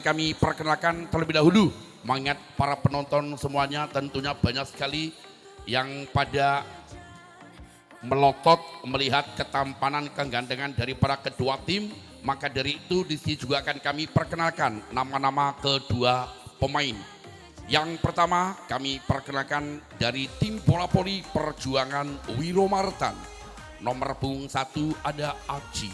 Kami perkenalkan terlebih dahulu, mengingat para penonton semuanya tentunya banyak sekali yang pada melotot melihat ketampanan kegantengan dari para kedua tim. Maka dari itu di sini juga akan kami perkenalkan nama-nama kedua pemain. Yang pertama kami perkenalkan dari tim bola voli Perjuangan Wiromartan. Nomor punggung 1 ada Aji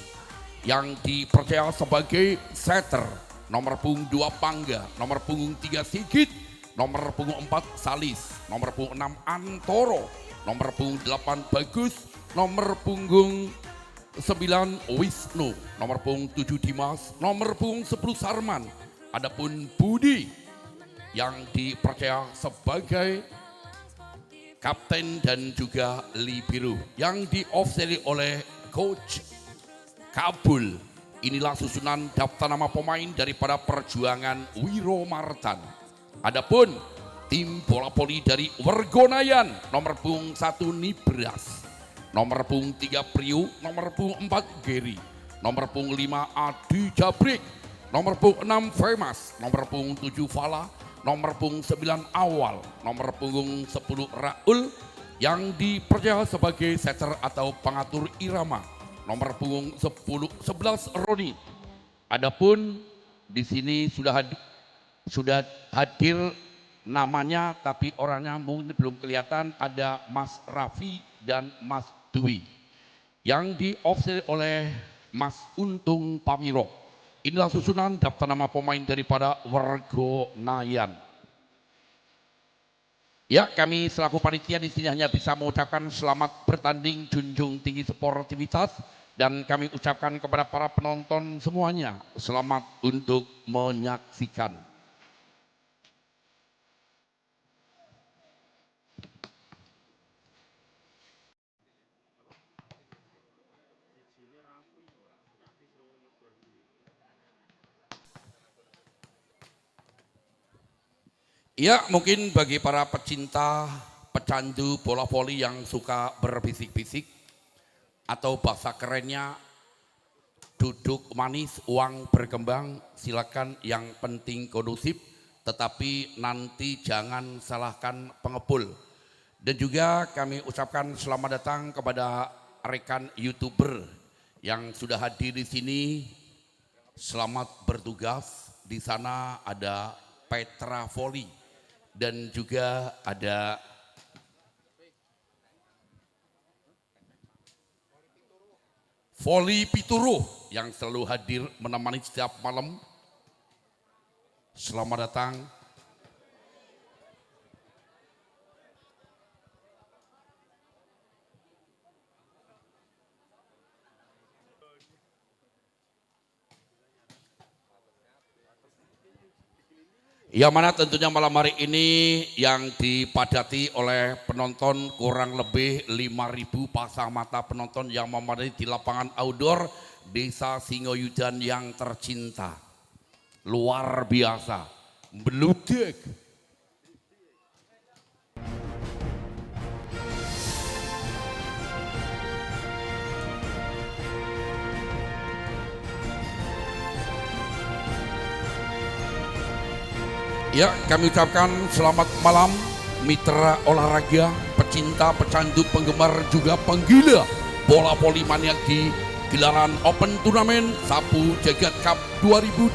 yang dipercaya sebagai setter. Nomor punggung 2 Pangga, nomor punggung 3 Sigit, nomor punggung 4 Salis, nomor punggung 6 Antoro, nomor punggung 8 Bagus, nomor punggung 9 Wisnu, nomor punggung 7 Dimas, nomor punggung 10 Sarman. Adapun Budi yang dipercaya sebagai kapten dan juga libero yang diofficiali oleh Coach Kabul. Inilah susunan daftar nama pemain daripada Perjuangan Wiromartan. Adapun tim bola voli dari Wergonayan, nomor punggung 1 Nibras, nomor punggung 3 Priu, nomor punggung 4 Geri, nomor punggung 5 Adi Jabrik, nomor punggung 6 Femas, nomor punggung 7 Fala, nomor punggung 9 Awal, nomor punggung 10 Raul yang dipercaya sebagai setter atau pengatur irama. Nomor punggung 11 Roni. Adapun di sini sudah hadir namanya tapi orangnya mungkin belum kelihatan, ada Mas Raffi dan Mas Dwi yang diofficiali oleh Mas Untung Pamiro. Inilah susunan daftar nama pemain daripada Wergonayan. Ya, kami selaku panitia di sini hanya bisa mengucapkan selamat bertanding, junjung tinggi sportivitas, dan kami ucapkan kepada para penonton semuanya selamat untuk menyaksikan. Ya, mungkin bagi para pecinta, pecandu bola voli yang suka berbisik-bisik atau bahasa kerennya duduk manis, uang berkembang, silakan, yang penting kondusif, tetapi nanti jangan salahkan pengepul. Dan juga kami ucapkan selamat datang kepada rekan YouTuber yang sudah hadir di sini. Selamat bertugas. Di sana ada Petra Voli dan juga ada Voli Pituru yang selalu hadir menemani setiap malam. Selamat datang. Yang mana tentunya malam hari ini yang dipadati oleh penonton kurang lebih 5.000 pasang mata penonton yang memadati di lapangan outdoor Desa Singoyudan yang tercinta. Luar biasa, meludak. Ya, kami ucapkan selamat malam mitra olahraga, pecinta, pecandu, penggemar, juga penggila bola voli maniak di gelaran Open Turnamen Sapu Jagat Cup 2024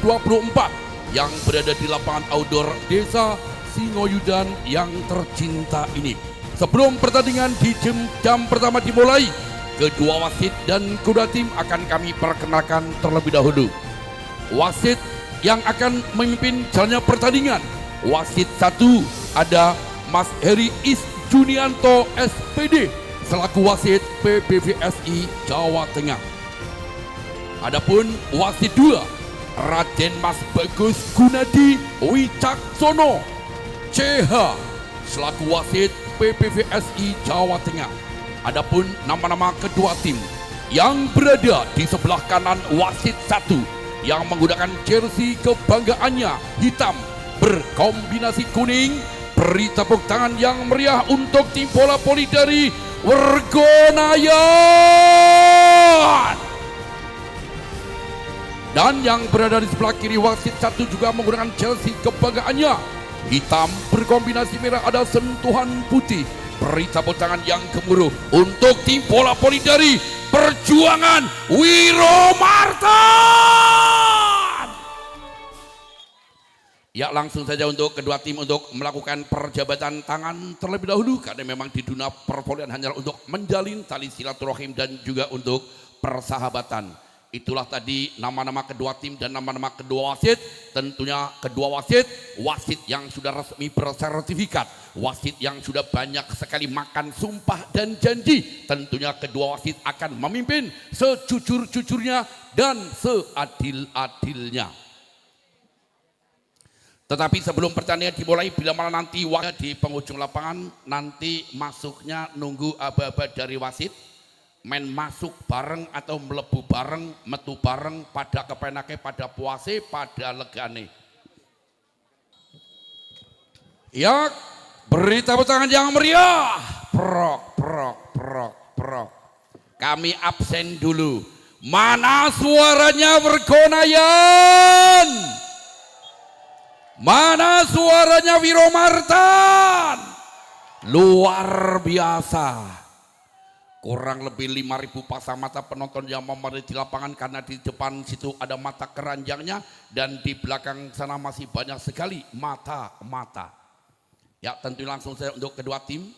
yang berada di lapangan outdoor Desa Singoyudan yang tercinta ini. Sebelum pertandingan di jam pertama dimulai, kedua wasit dan kuda tim akan kami perkenalkan terlebih dahulu. Wasit yang akan memimpin jalannya pertandingan. Wasit 1 ada Mas Heri Is Junianto SPD selaku wasit PBVSI Jawa Tengah. Adapun wasit 2 Raden Mas Bagus Gunadi Wicaksono CH selaku wasit PBVSI Jawa Tengah. Adapun nama-nama kedua tim yang berada di sebelah kanan wasit 1 yang menggunakan jersey kebanggaannya hitam berkombinasi kuning, beri tepuk tangan yang meriah untuk tim bola voli dari Wergonayan. Dan yang berada di sebelah kiri wasit satu juga menggunakan jersey kebanggaannya. Hitam berkombinasi merah, ada sentuhan putih. Beri tepuk tangan yang gemuruh untuk tim bola voli dari Perjuangan Wiromartan. Ya, langsung saja untuk kedua tim untuk melakukan perjabatan tangan terlebih dahulu, karena memang di dunia perpolian hanya untuk menjalin tali silaturahim dan juga untuk persahabatan. Itulah tadi nama-nama kedua tim dan nama-nama kedua wasit. Tentunya kedua wasit yang sudah resmi bersertifikat, wasit yang sudah banyak sekali makan sumpah dan janji. Tentunya kedua wasit akan memimpin sejujur-jujurnya dan seadil-adilnya. Tetapi sebelum pertandingan dimulai, bila mana nanti waktu di penghujung lapangan, nanti masuknya nunggu aba-aba dari wasit. Main masuk bareng atau melebu bareng, metu bareng, pada kepenake, pada puase, pada legane. Ya, beri tepuk tangan yang meriah. Prok, prok, prok, prok. Kami absen dulu. Mana suaranya Wergonayan? Mana suaranya Wiromartan? Luar biasa. Kurang lebih 5.000 pasang mata penonton yang memadati di lapangan, karena di depan situ ada mata keranjangnya dan di belakang sana masih banyak sekali mata-mata. Ya, tentu langsung saja untuk kedua tim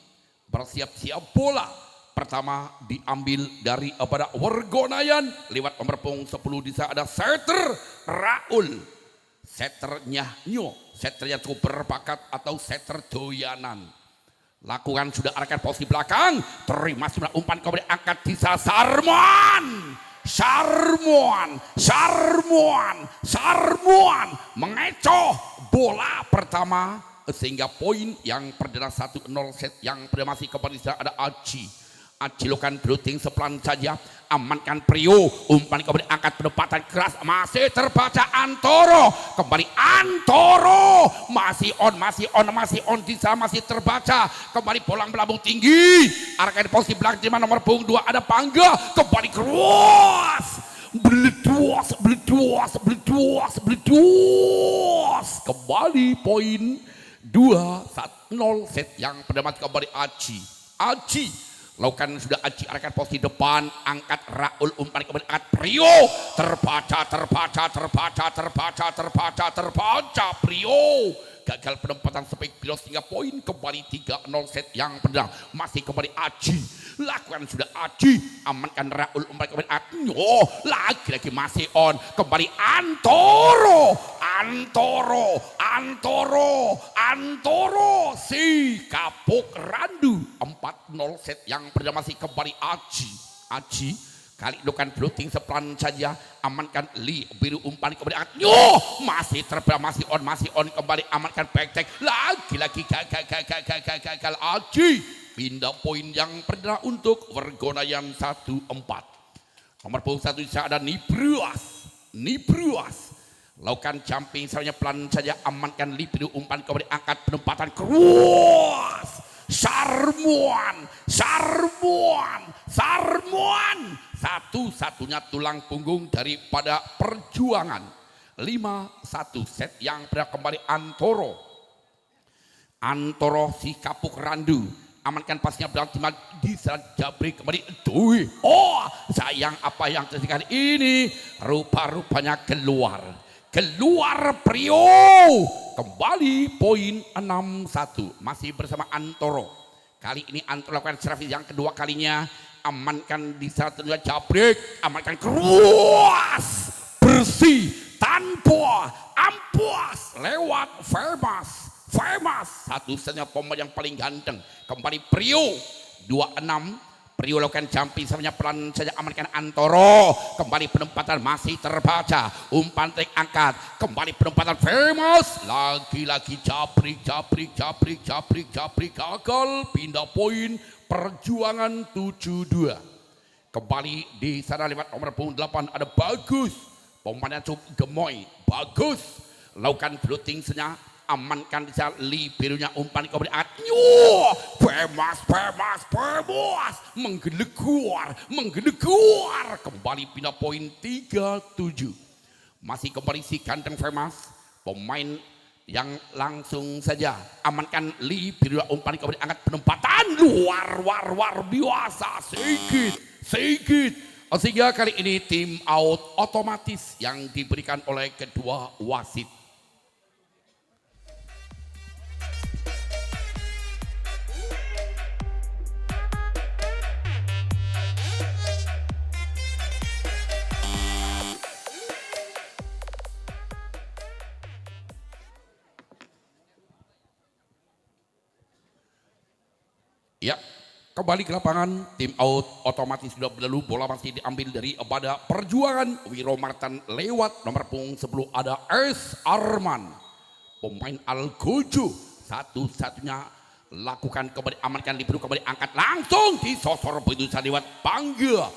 bersiap-siap. Bola pertama diambil dari pada Wergonayan lewat nomor punggung 10. Di sana ada setter Raul, setternya Nyo, setternya cukup berbakat atau setter doyanan. Lakukan sudah arahkan posisi belakang, terima sebelah umpan, kemudian angkat di Sarmuan. Sarmuan mengecoh bola pertama sehingga poin yang perdana 1-0 set. Yang perdana masih kembali ada Aji lakukan drooting sepelan saja, amankan Prio, umpan kemudian angkat penempatan keras, masih terbaca Antoro, kembali Antoro, masih on di sana, masih terbaca, kembali bola melambung tinggi, arahkan posisi belakang di nomor punggung 2 ada Pangga, kembali cross, beledos, kembali poin 2-0 set. Yang pertama kembali Aji lakukan sudah Aji arahkan posisi depan, angkat Raul, umpan kemudian angkat Prio, terbaca Prio, gagal penempatan spek bilos hingga poin kembali 3-0 set. Yang perdana masih kembali Aji, lakukan sudah Aji, amankan Raul, umpan kemudian Atnyo, lagi-lagi masih on, kembali Antoro si kapuk randu 4-0 set. Yang perdana masih kembali Aji kali lakukan blocking sepelan saja, amankan Li biru, umpan kemudian Atnyo, masih terbelah, masih on kembali, amankan backtrack, lagi-lagi gagal Aji, pindah poin yang perdana untuk Wergonayan 1-4. Nomor punggung 1 di sana ada Nibruas lakukan jumping salahnya pelan saja, amankan Li biru, umpan kemudian angkat penempatan cross, Sarmuan, satu-satunya tulang punggung daripada Perjuangan. 5-1 set. Yang pernah kembali Antoro si kapuk randu, amankan pasnya berarti di Jabri, kembali Dwi. Oh sayang, apa yang terjadi kali ini, rupa-rupanya keluar Prio, kembali poin 6-1 masih bersama Antoro. Kali ini Antoro lakukan servis yang kedua kalinya, amankan di satu Jabrik, amankan cross bersih tanpa ampuas lewat Famous, satu-satunya pemain yang paling ganteng, kembali Prio 26. Prio lakukan jumping samanya pelan saja, amankan Antoro, kembali penempatan masih terbaca, umpan trik angkat, kembali penempatan Famous, lagi-lagi Jabrik, gagal, pindah poin Perjuangan 7-2. Kembali di sana lewat nomor punggung 8 ada Bagus, pemainnya cukup gemoy, Bagus lakukan blocking saja, amankan di sana Li birunya, umpan kemudian Atnyo, Famous menggeleguar, kembali pindah poin 3-7. Masih kembali si ganteng famous, pemain yang langsung saja amankan Libero umpan kembali angkat penempatan luar biasa sedikit sehingga kali ini tim out otomatis yang diberikan oleh kedua wasit. Ya, kembali ke lapangan, tim out otomatis sudah berlalu, bola masih diambil dari pada Perjuangan. Wiromartan lewat nomor punggung 10 ada S. Arman. Pemain Algojo satu-satunya lakukan kembali amankan Libero kembali angkat langsung disosor begitu saja lewat Pangga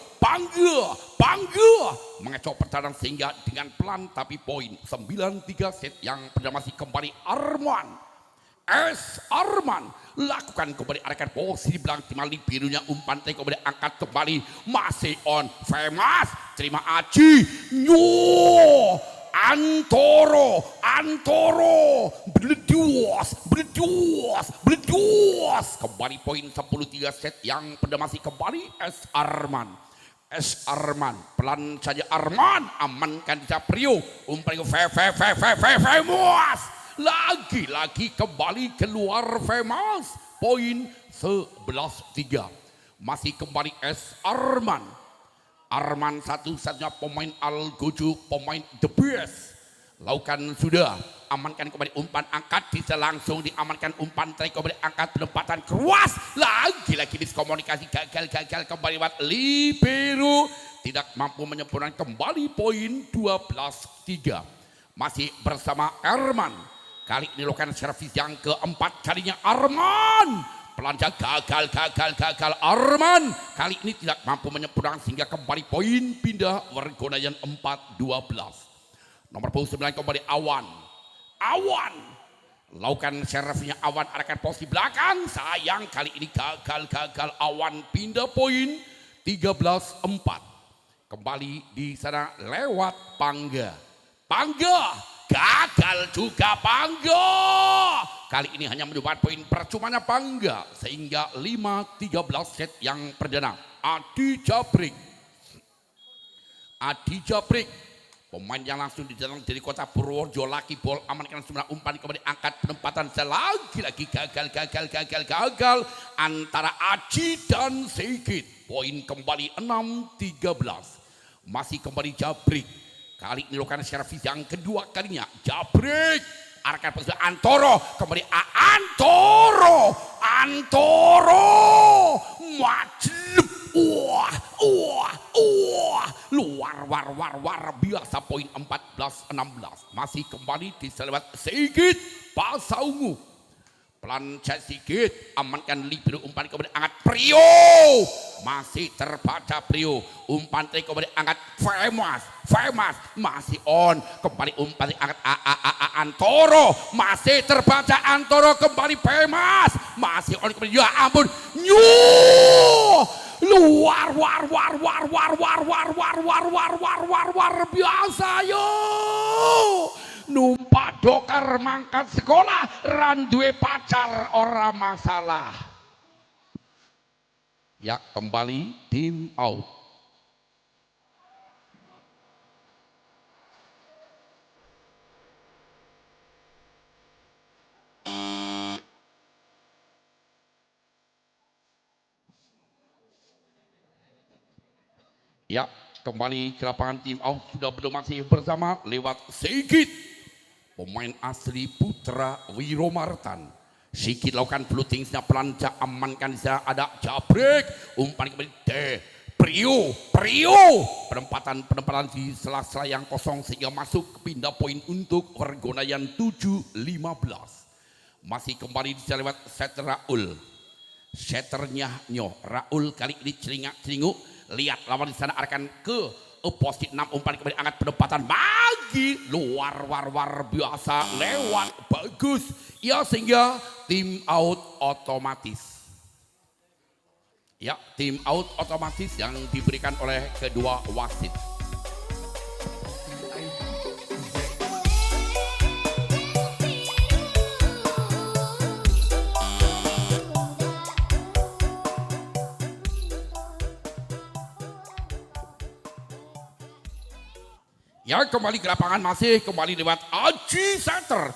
mengecok pertahanan sehingga dengan pelan tapi poin 9-3 set yang pertama masih kembali Arman. S. Arman lakukan kembali arahkan posisi belakang tim Liberonya umpan kembali angkat kembali masih on famous terima Aji Antoro bledos kembali poin 10-3 set yang pada masih kembali S. Arman pelan saja Arman amankan Japrio umpan famous lagi kembali keluar famous poin 11-3 masih kembali S. Arman satu-satunya pemain Algojo pemain the best lakukan sudah amankan kembali umpan angkat bisa langsung diamankan umpan try kembali angkat penempatan keras lagi diskomunikasi gagal kembali buat Libero tidak mampu menyempurnakan kembali poin 12-3 masih bersama Arman. Kali ini lakukan servis yang keempat kalinya Arman. Pelanja gagal Arman. Kali ini tidak mampu menyempurnakan sehingga kembali poin pindah Wergonayan 4-12. Nomor 9 kembali Awan. Lakukan servisnya Awan arahkan posisi belakang. Sayang kali ini gagal Awan pindah poin 13-4. Kembali di sana lewat Pangga. Gagal juga Pangga. Kali ini hanya mendapat poin percumanya Pangga sehingga 5-13 set yang perdana. Adi Japrik pemain yang langsung didatang dari kota Purworejo laki bol amankan semua umpan kembali angkat penempatan lagi gagal antara Aji dan Sigit poin kembali 6-13 masih kembali Japrik. Kali ini lakukan servis yang kedua kalinya. Japrik. Arahkan posisi Antoro. Kembali Antoro. Majlub. Luar biasa poin 14-16. Masih kembali diselewat Sigit Pasaungu. Pelan Sigit amankan Libero umpan kembali angkat Prio masih terbaca Prio umpan kembali angkat famous masih on kembali umpan angkat Antoro masih terbaca Antoro kembali famous masih on kembali ya ampun luar biasa yo numpak dokar mangkat sekolah randuwe pacar ora masalah. Ya kembali tim out. Ya kembali ke lapangan tim out sudah belum masih bersama lewat Sigit. Pemain asli Putra Wiromartan. Sigit lakukan blutingsnya pelanca amankan di sana ada Japrik umpan kembali Prio penempatan di sela-sela yang kosong sehingga masuk pindah poin untuk Wergonayan 7-15 masih kembali di sana lewat set Raul setternya Raul kali ini celingak-celinguk lihat lawan di sana arahkan ke posisi 6 umpan kembali angkat penempatan bagi luar biasa lewat bagus ya sehingga tim out otomatis ya tim out otomatis yang diberikan oleh kedua wasit. Ya kembali ke lapangan masih kembali lewat Aji Setter.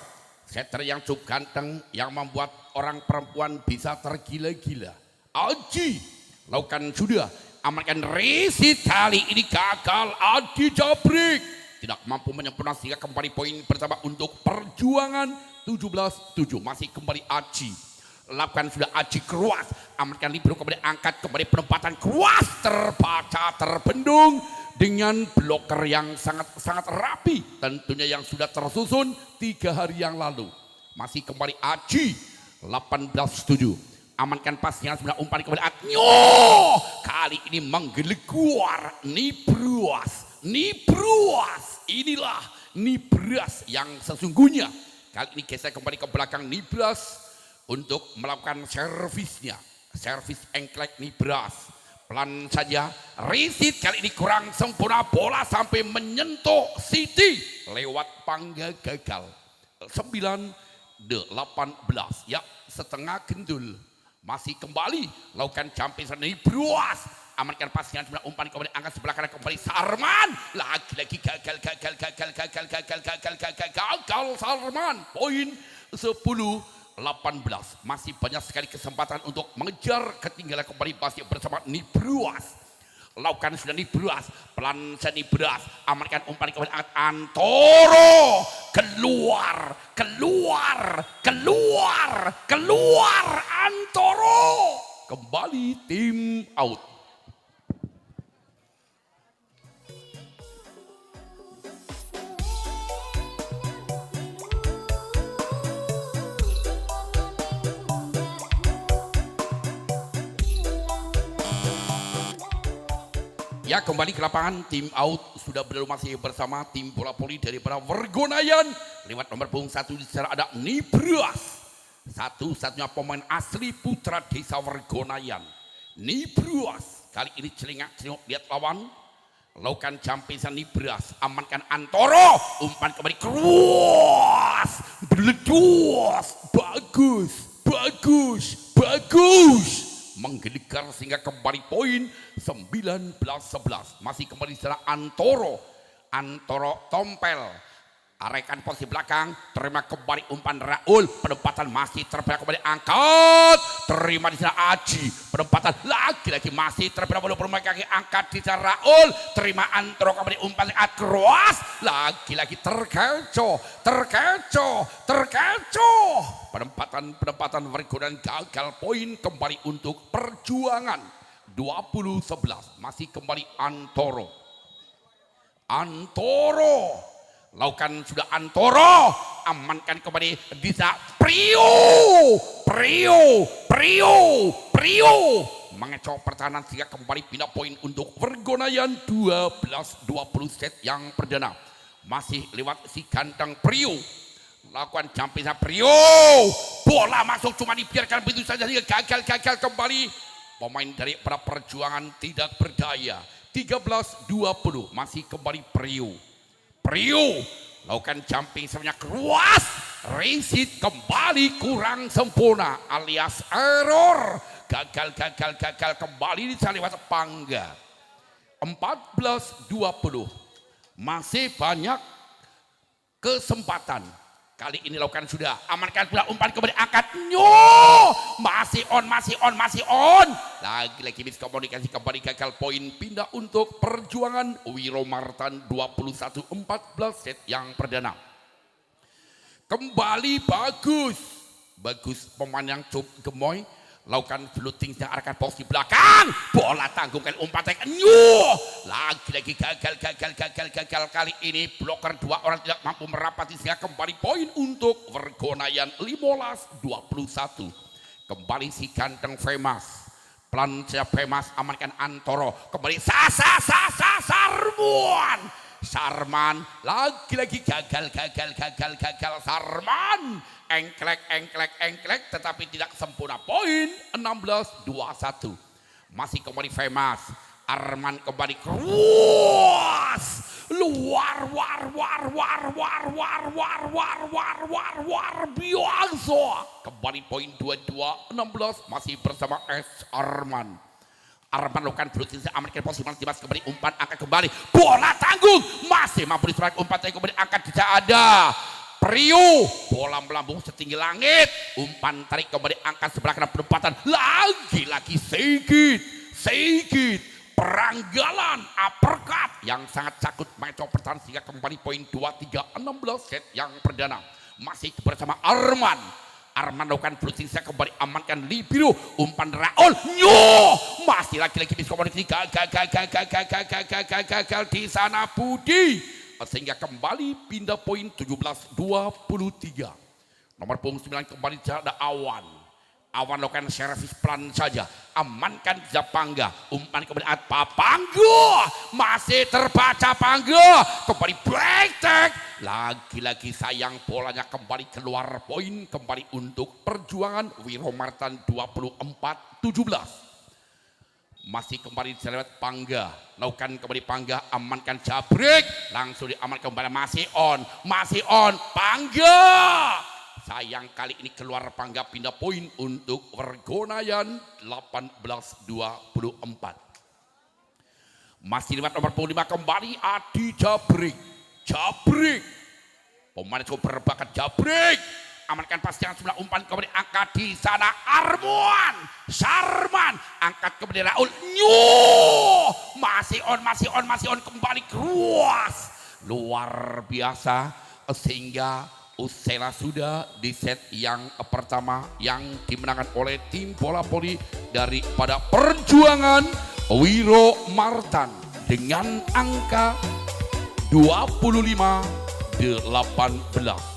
Setter yang cukup ganteng yang membuat orang perempuan bisa tergila-gila. Aji lakukan sudah amankan resit kali ini gagal. Adi Jabrik tidak mampu menyempurnakan sehingga kembali poin pertama untuk Perjuangan 17-7. Masih kembali Aji. Lakukan sudah Aji Kruas, amankan libero kembali angkat kembali penempatan Kruas terbaca terbendung dengan bloker yang sangat rapi tentunya yang sudah tersusun 3 hari yang lalu. Masih kembali Aji 18-7 amankan pasnya sebenarnya umpan kembali Adnyo kali ini menggeleguar Nibruas inilah Nibras yang sesungguhnya. Kali ini geser kembali ke belakang Nibras untuk melakukan servisnya, servis engklek Nibras. Pelan saja, resit kali ini kurang sempurna, bola sampai menyentuh Siti lewat pangga gagal. 9-18 ya, setengah gendul. Masih kembali lakukan jumping Nibras, amankan pasnya umpan kembali angkat sebelah kanan kembali Sarman, lagi-lagi gagal Sarman. Poin 10-18. Masih banyak sekali kesempatan untuk mengejar ketinggalan kembali masih bersama Nibruas. Lakukan sudah Nibruas, pelan Nibruas, amankan umpan kembali angkat Antoro, keluar Antoro, kembali tim out. Ya kembali ke lapangan tim out sudah berlalu masih bersama tim bola voli daripada Wergonayan lewat nomor punggung 1 di sana ada Nibruas, satu-satunya pemain asli putra desa Wergonayan. Nibruas kali ini celingak-celinguk lihat lawan, lakukan jampisan Nibruas, amankan Antoro, umpan kembali Kruas, beledos, bagus menggelegar sehingga kembali poin 19-11. Masih kembali di sana Antoro tompel arekan posisi belakang, terima kembali umpan Raul, penempatan masih terbelah kembali angkat, terima di sana Aji, penempatan lagi-lagi masih terbelah kaki angkat di sana Raul, terima Antoro kembali umpan Kruas, lagi-lagi terkecoh, penempatan Wergonayan gagal, poin kembali untuk Perjuangan 20-11. Masih kembali Antoro lakukan sudah Antoro, amankan kembali bisa Prio mengecoh pertahanan sehingga kembali pindah poin untuk Wergonayan 12-20 set yang perdana. Masih lewat si ganteng Prio, lakukan jumping Prio, bola masuk cuma dibiarkan begitu saja hingga gagal kembali. Pemain dari para Perjuangan tidak berdaya. 13-20 masih kembali Prio lakukan jumping sebenarnya Kruas, resit kembali kurang sempurna alias error, gagal kembali di sana lewat pangga. 14-20 masih banyak kesempatan. Kali ini lakukan sudah, amankan pula umpan kembali angkat masih on. Lagi-lagi miskomunikasi kembali gagal, poin pindah untuk Perjuangan. Wiro Martan 21-14 set yang perdana. Kembali bagus pemain yang cukup gemoy, lakukan floating yang arahkan posisi belakang, bola tanggungkan umpan lagi-lagi gagal kali ini bloker 2 orang tidak mampu merapati sehingga kembali poin untuk Wergonayan 15-21. Kembali si ganteng Femas, pelan saja Femas, amankan Antoro kembali Sarman lagi-lagi gagal Sarman, engklek tetapi tidak sempurna, poin 16-21. Masih kembali Femas, Arman kembali Kruas, luar biasa, kembali poin 22-16 masih bersama S Arman. Arman lakukan blue tinggi amankan posisi Dimas kembali umpan angkat kembali bola tanggung masih mampu diserang umpan tadi kembali angkat tidak ada Priu bola melambung setinggi langit umpan tarik kembali angkat sebelah kanan penempatan lagi-lagi Sigit peranggalan uppercut yang sangat cakut mencoba pertahanan sehingga kembali poin 23-16 set yang perdana masih bersama Arman lakukan blue tinggi kembali amankan Libero umpan Raul masih lagi-lagi miskomunikasi gagal di sana Budi sehingga kembali pindah poin 17-23 nomor punggung 9 kembali ada Awan lakukan servis pelan saja amankan Zapangga umpan kembali Papanggo masih terbaca Panggo kembali break tag lagi-lagi sayang bolanya kembali keluar poin kembali untuk perjuangan Wiromartan 24-17 masih kembali dilewat Pangga lakukan kembali Pangga amankan Jabrik langsung diamankan kembali masih on Pangga sayang kali ini keluar Pangga pindah poin untuk Wergonayan 18-24 masih lewat nomor 5 kembali Adi Jabrik pemain cukup berbakat Jabrik amankan pas yang sebelah umpan kembali angkat di sana Sarman angkat kembali Raul masih on kembali keruas luar biasa sehingga usai sudah di set yang pertama yang dimenangkan oleh tim bola voli daripada perjuangan Wiromartan dengan angka 25-18.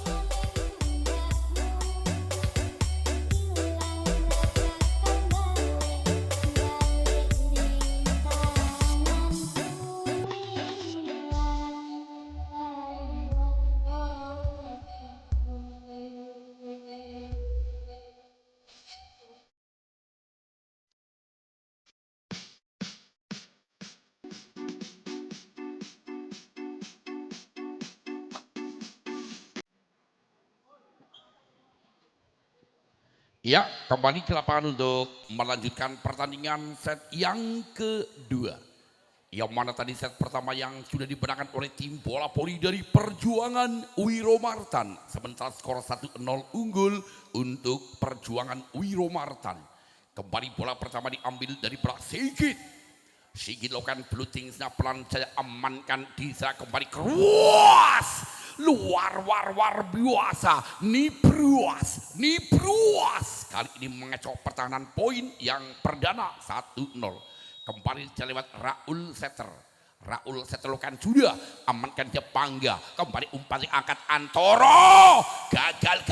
Ya, kembali ke lapangan untuk melanjutkan pertandingan set yang kedua. Yang mana tadi set pertama yang sudah dimenangkan oleh tim bola voli dari Perjuangan Wiromartan. Sementara skor 1-0 unggul untuk Perjuangan Wiromartan. Kembali bola pertama diambil dari belakang Sigit. Sigit lakukan blue tingsnya pelan saja amankan di sana kembali keruas. Luar biasa Nibruas kali ini mengecok pertahanan poin yang perdana 1-0 kembali lewat Raul Setter lakukan sudah amankan dia Pangga kembali umpan diangkat Antoro gagal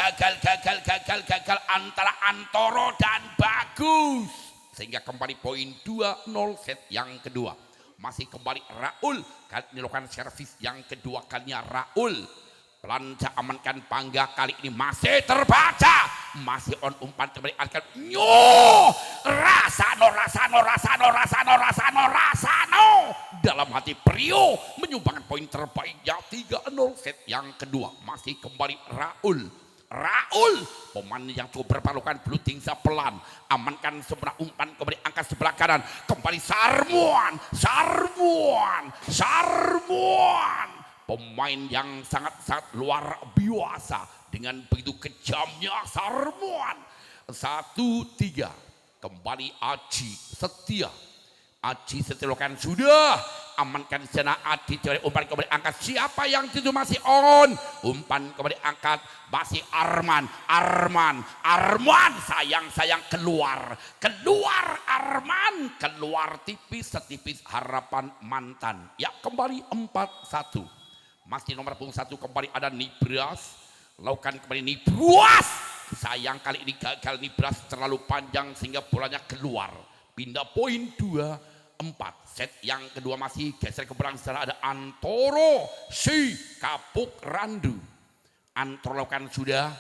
antara Antoro dan Bagus sehingga kembali poin 2-0 set yang kedua masih kembali Raul kali ini lakukan servis yang kedua kalinya Raul pelanca amankan Pangga kali ini masih terbaca masih on umpan kembali angkat Rasano dalam hati Priu menyumbangkan poin terbaiknya 3-0 set yang kedua masih kembali Raul pemain yang cukup berpalukan blue tingsa pelan amankan sebelah umpan kembali angkat sebelah kanan kembali Sarmuan pemain yang sangat luar biasa dengan begitu kejamnya Sarmuan 1-3 kembali Aji Setia lakukan sudah amankan di sana Adi dari umpan kembali angkat siapa yang itu masih on umpan kembali angkat masih Arman sayang keluar Arman keluar tipis harapan mantan ya kembali 4-1 masih nomor punggung 1 kembali ada Nibras lakukan kembali Nibras sayang kali ini gagal Nibras terlalu panjang sehingga bolanya keluar pindah poin 2-4 set yang kedua masih geser ke belakang setelah ada Antoro si Kapuk Randu Antoro lakukan sudah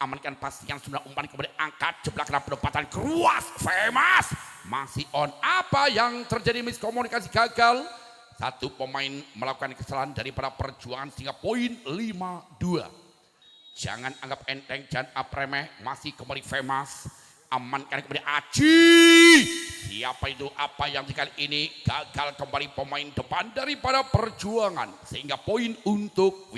amankan pas yang sudah umpan kembali angkat sebelah kena penempatan keruas Femas masih on apa yang terjadi miskomunikasi gagal satu pemain melakukan kesalahan daripada perjuangan sehingga poin 5-2 jangan anggap enteng jangan remeh masih kembali Femas amankan kepada Aji. Siapa itu? Apa yang kali ini gagal kembali pemain depan daripada Perjuangan, sehingga poin untuk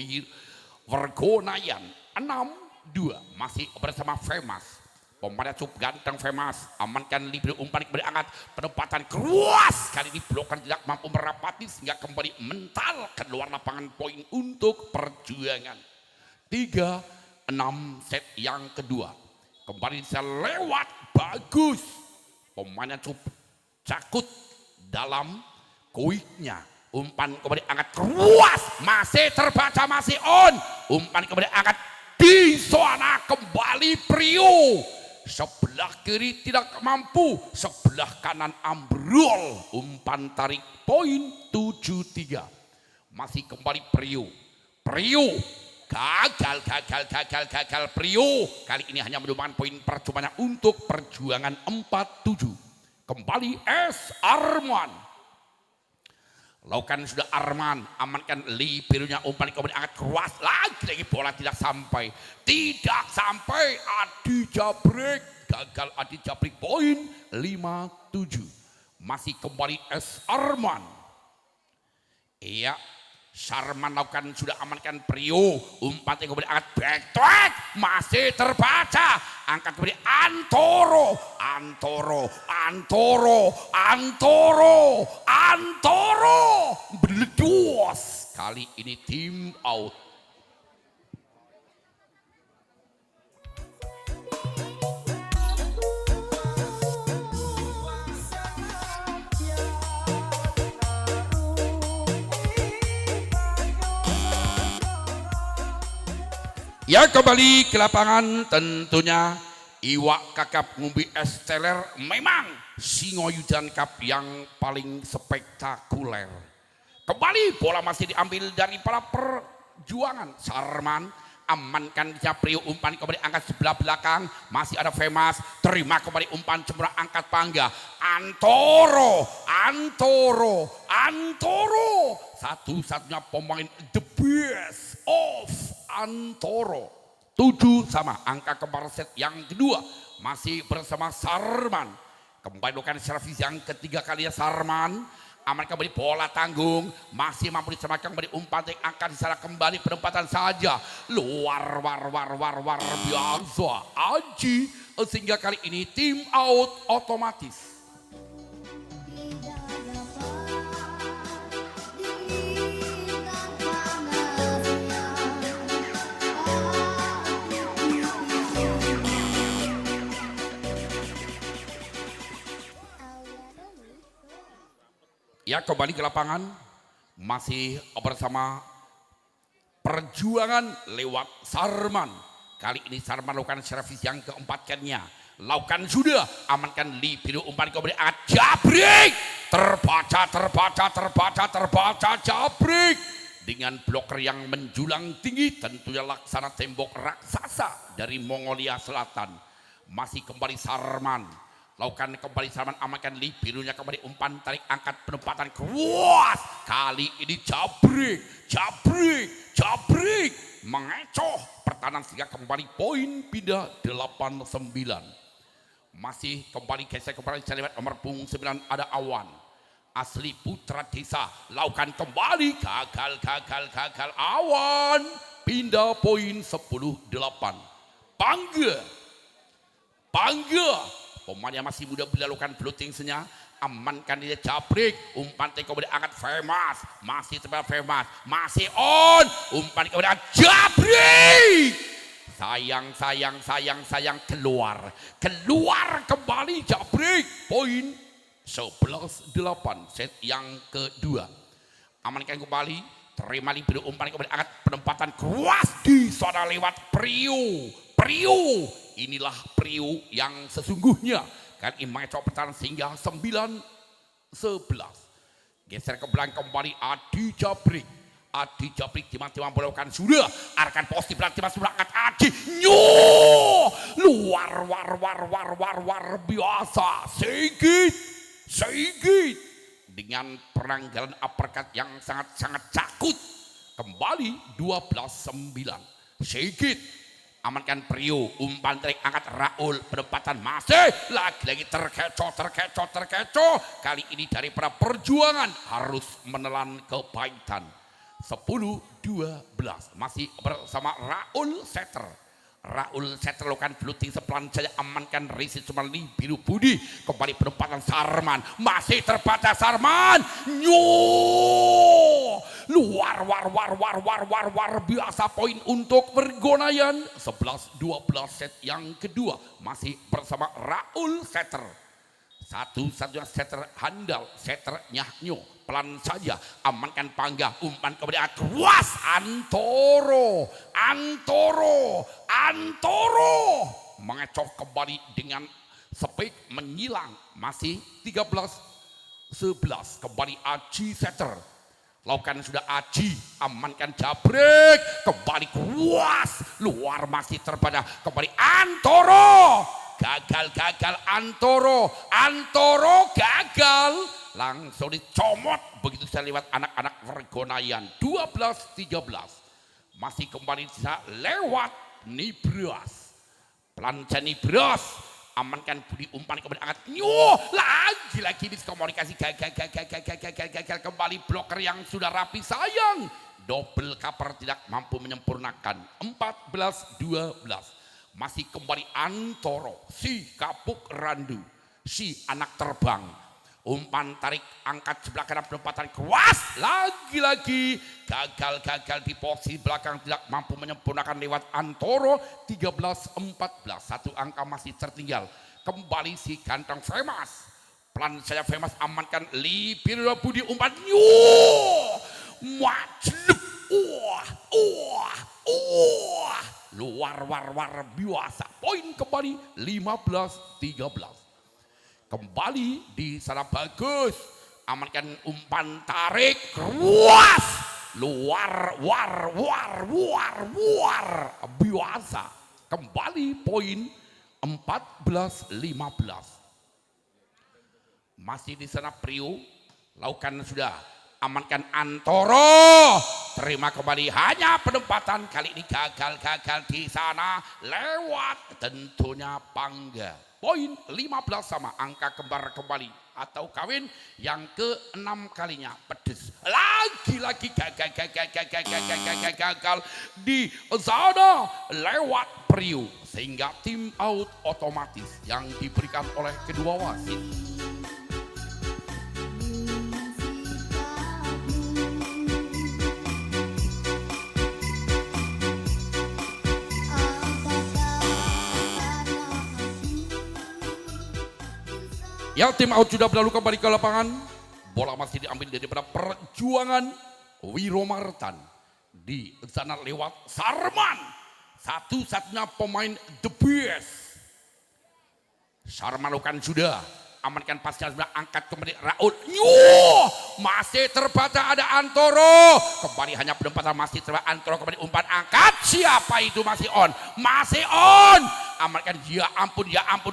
Wirgonayan 6-2. Masih bersama Femas. Pemain cukup ganteng Femas, amankan libero umpan kembali angkat, penempatan keras kali ini blokan tidak mampu merapati sehingga kembali mental keluar lapangan, poin untuk Perjuangan. 3-6 set yang kedua. Kembali bisa lewat bagus. Pemainnya cukup cakut dalam kuiknya. Umpan kembali angkat keras, masih terbaca, masih on. Umpan kembali angkat di zona kembali Prio. Sebelah kiri tidak mampu, sebelah kanan ambrol. Umpan tarik poin 7-3. Masih kembali Prio. Gagal Prio. Kali ini hanya menyumbangkan poin percumanya untuk Perjuangan 4-7. Kembali S. Arman. Lakukan sudah Arman, amankan liberonya, umpan kembali angkat keras lagi bola tidak sampai, Adi Jabrik, gagal Adi Jabrik, poin 5-7. Masih kembali S. Arman. Iya, Sarman lakukan sudah amankan Prio, umpan kembali angkat back track, masih terbaca, angkat kembali Antoro, beledos. Kali ini tim out. Ya, kembali ke lapangan tentunya Iwak Kakap ngumbi es teler, memang Singoyudan Cup yang paling spektakuler. Kembali bola masih diambil dari para Perjuangan. Sarman amankan Japrio, umpan kembali angkat sebelah belakang, masih ada Femas, terima kembali umpan cemurah angkat pangga. Antoro, satu-satunya pemain the best of Antoro. 7-sama angka kembar set yang kedua. Masih bersama Sarman. Kembali melakukan servis yang ketiga kalinya Sarman. Aman kembali bola tanggung. Masih mampu disamakan kembali umpan yang akan disalah kembali penempatan saja. Luar biasa. Aji, sehingga kali ini tim out otomatis. Ya, kembali ke lapangan masih bersama Perjuangan lewat Sarman. Kali ini Sarman lakukan servis yang keempatkannya. Lakukan sudah, amankan libero, umpan kembali angkat Jabrik. Terbaca Jabrik. Dengan bloker yang menjulang tinggi, tentunya laksana tembok raksasa dari Mongolia Selatan. Masih kembali Sarman. Lakukan kembali Sarman, amankan liberonya kembali, umpan tarik angkat penempatan keras. Kali ini Jabrik mengecoh pertahanan sehingga kembali poin pindah 8-9. Masih kembali geser kembali lewat nomor punggung 9 ada Awan. Asli putra desa, lakukan kembali, gagal Awan. Pindah poin 10-8. Bangga. Pemain yang masih muda bila lakukan blutingsnya, amankan dia Jabrik, umpan kembali angkat Femas, masih terbang Femas, masih on, umpan kembali angkat Jabrik. Sayang keluar kembali Jabrik, poin 11-8 set yang kedua. Amankan kembali, terima libero, umpan kembali angkat penempatan keras di zona lewat Prio. Inilah Prio yang sesungguhnya. Kan mengecoh pertahanan sehingga 9-11. Geser ke belakang kembali Adi Jabrik tiba-tiba melakukan sudah. Arkan positif tiba-tiba sudah angkat Adi. Luar biasa. Sigit dengan penanggalan uppercut yang sangat cakut. Kembali 12-9. Sigit amankan Prio, umpan tarik angkat Raul, penempatan masih lagi-lagi terkecoh. Kali ini dari para perjuangan harus menelan kepahitan. 10-12 masih bersama Raul Setter. Raul Setter lakukan blocking sepelan saja, amankan Risi Sumali Biru Budi, kembali penempatan Sarman, masih terbatas Sarman, luar biasa poin untuk Virgonayan. 11-12 set yang kedua masih bersama Raul Setter. Satu-satunya setter handal, setter Nyahnyo, pelan saja amankan Pangga, umpan kemudian kuas Antoro mengecoh kembali dengan speed menyilang, masih 13-11 kembali Aji Setter. Lakukan sudah Aji, amankan Jabrek, kembali kuas, luar masih terbaca, kembali Antoro, gagal Antoro gagal, langsung dicomot begitu saya lewat anak-anak Virgonayan. 12-13 masih kembali bisa lewat Nibras, pelanca Nibras, amankan Budi, umpan kemudian angkat lagi diskomunikasi gagal kembali bloker yang sudah rapi, sayang double cover tidak mampu menyempurnakan. 14-12 masih kembali Antoro, si kapuk randu, si anak terbang, umpan tarik angkat sebelah kanan penempatan kuas, lagi-lagi gagal di posisi belakang tidak mampu menyempurnakan lewat Antoro. 13-14 satu angka masih tertinggal. Kembali si ganteng Famous, pelan saya Famous, amankan Biru Budi, umpan luar biasa, poin kembali 15-13. Kembali di sana bagus, amankan umpan tarik kuas, luar biasa, kembali poin 14-15. Masih di sana Prio, lakukan sudah, amankan Antoro, terima kembali, hanya penempatan kali ini gagal di sana lewat tentunya Pangga. Poin 15 sama, angka kembar kembali atau kawin yang ke-6 kalinya. Pedes lagi gagal di sana lewat Prio, sehingga tim out otomatis yang diberikan oleh kedua wasit. Ya, tim out sudah berlalu kembali ke lapangan. Bola masih diambil daripada perjuangan Wiromartan. Di sana lewat Sarman, satu-satunya pemain the best. Sarman lakukan sudah, amankan pasca sudah, angkat kembali Raul. Masih terbaca ada Antoro, kembali hanya penempatan masih terbaca Antoro, kembali umpan angkat, siapa itu, masih on, amankan, ya ampun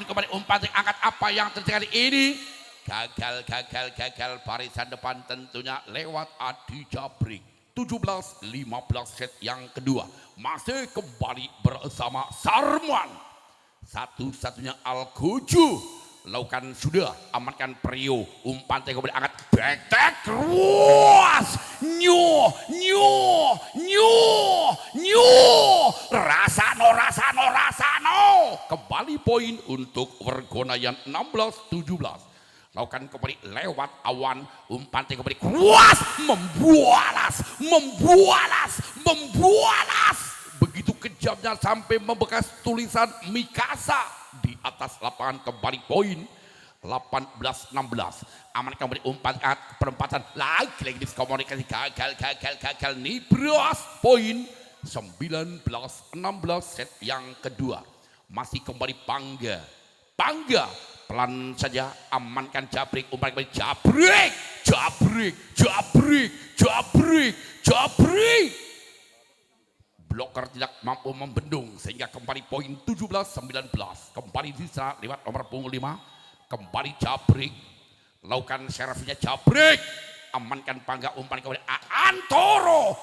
kembali umpan angkat, apa yang terjadi ini? Gagal barisan depan tentunya lewat Adi Jabrik. 17-15 set yang kedua masih kembali bersama Sarman, satu-satunya Al-Gojo, lakukan sudah, amankan Prio, umpan kemudian angkat betek ruas, rasano, kembali poin untuk Virgonayan. 16-17 lakukan kembali lewat Awan, umpan kembali kuas, membualas begitu kejamnya sampai membekas tulisan Mikasa di atas lapangan. Kembali poin 18-16, aman kembali umpan perempatan, lagi diskomunikasi gagal Nibras, poin 19-16 set yang kedua masih kembali Pangga, pelan saja, amankan Jabrik, umpan kembali Jabrik, bloker tidak mampu membendung sehingga kembali poin 17-19. Kembali bisa lewat nomor punggung 5, kembali Jabrik, lakukan servisnya Jabrik, amankan pangga umpan kepada Antoro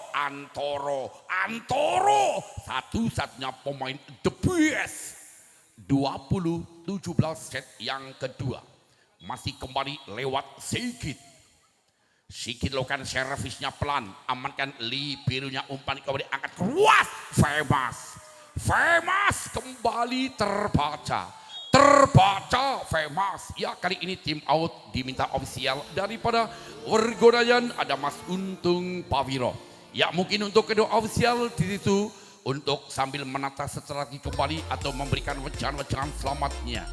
satu-satunya pemain the best. 20-17 set yang kedua masih kembali lewat Sigit lakukan servisnya pelan, amankan birunya umpan kepada angkat keras. Famous kembali terbaca Famous ya. Kali ini tim out diminta ofisial daripada Wergodayan, ada Mas Untung Pawiro ya. Mungkin untuk kedua ofisial di situ untuk sambil menata secara lagi kembali atau memberikan wejangan selamatnya.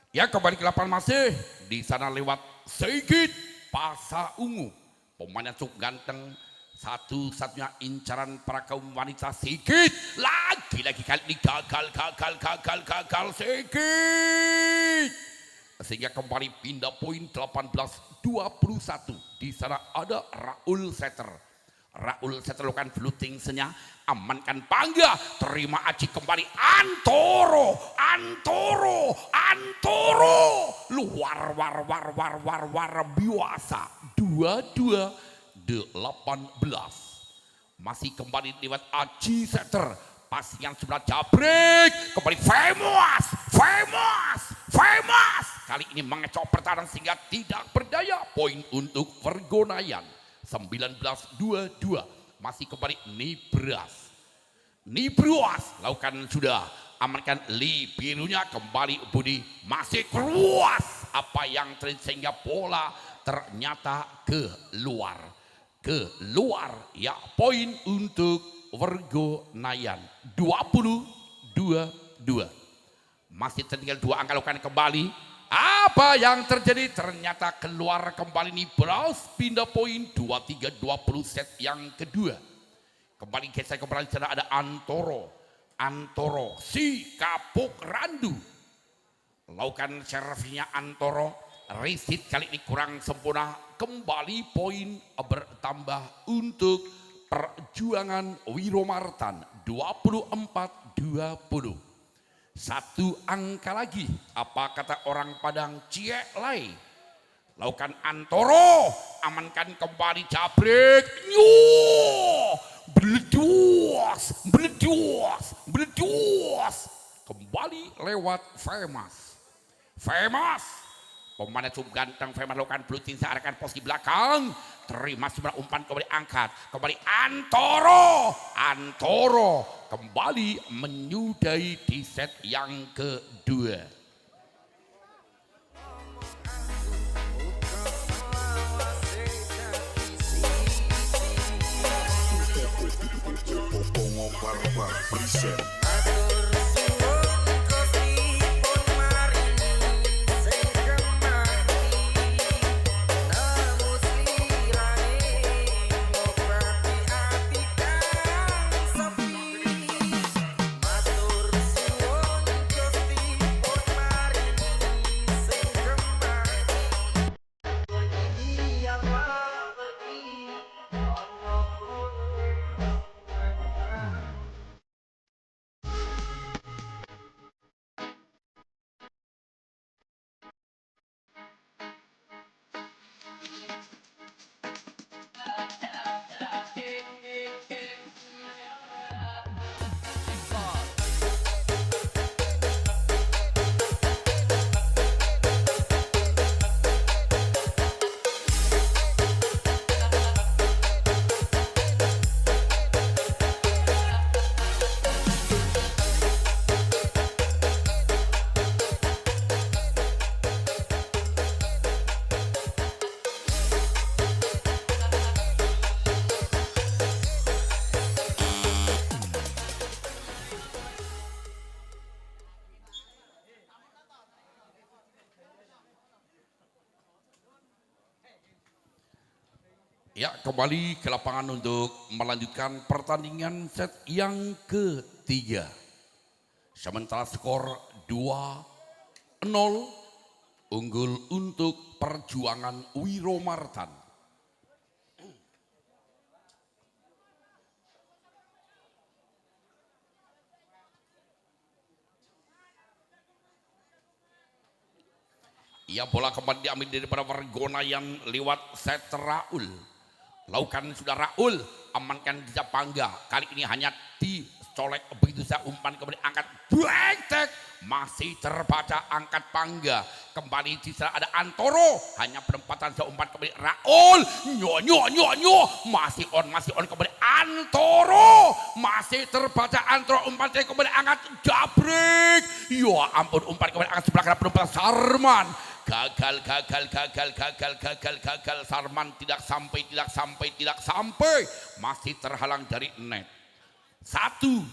Ya, kembali ke lapangan masih di sana lewat Sigit Pasa Ungu, pemain yang cukup ganteng, satu-satunya incaran para kaum wanita. Sigit lagi kali ini gagal Sigit, sehingga kembali pindah poin 18-21. Di sana ada Raul Setter lakukan fluting senya, amankan pangga, terima aji kembali Antoro luar biasa. 22-18 masih kembali lewat Aji Setter, pas yang sebelah jabrek kembali famous kali ini mengecok pertahanan sehingga tidak berdaya. Poin untuk Wergodayan 19-22. Masih kembali Nibras lakukan sudah, amankan birunya kembali Budi, masih keluas apa yang terjadi sehingga bola ternyata keluar ya. Poin untuk Wergodayan 20-22. Masih tinggal 2 angka, lakukan kembali. Apa yang terjadi? Ternyata keluar kembali Nibras, pindah poin 23-20 set yang kedua. Kembali geser kembali di sana ada Antoro si kapuk randu. Lakukan servisnya Antoro, resit kali ini kurang sempurna. Kembali poin bertambah untuk Perjuangan Wiromartan 24-20. Satu angka lagi, apa kata orang Padang, ciek lai. Lakukan Antoro, amankan kembali jabrek, beledos, kembali lewat famous pemain cukup ganteng. Famous lakukan bluting, searahkan pos di belakang, terima sebelah umpan kembali angkat, kembali Antoro kembali menyudahi di set yang kedua. Ya, kembali ke lapangan untuk melanjutkan pertandingan set yang ketiga. Sementara skor 2-0 unggul untuk Perjuangan Wiromartan. Ia bola kembali diambil daripada Vergonayan lewat set Raul. Lakukan sudah Raul, amankan di Pangga. Kali ini hanya dicolek begitu saja, umpan kembali angkat break, masih terbaca angkat Pangga. Kembali di sana ada Antoro, hanya penempatan umpan kembali Raul. Nyo, masih on kembali Antoro, masih terbaca Antoro, umpan kembali angkat jabrik. Ya ampun, umpan kembali angkat sebelah kanan penempatan Sarman. Gagal. Sarman tidak sampai. Masih terhalang dari net. 1-0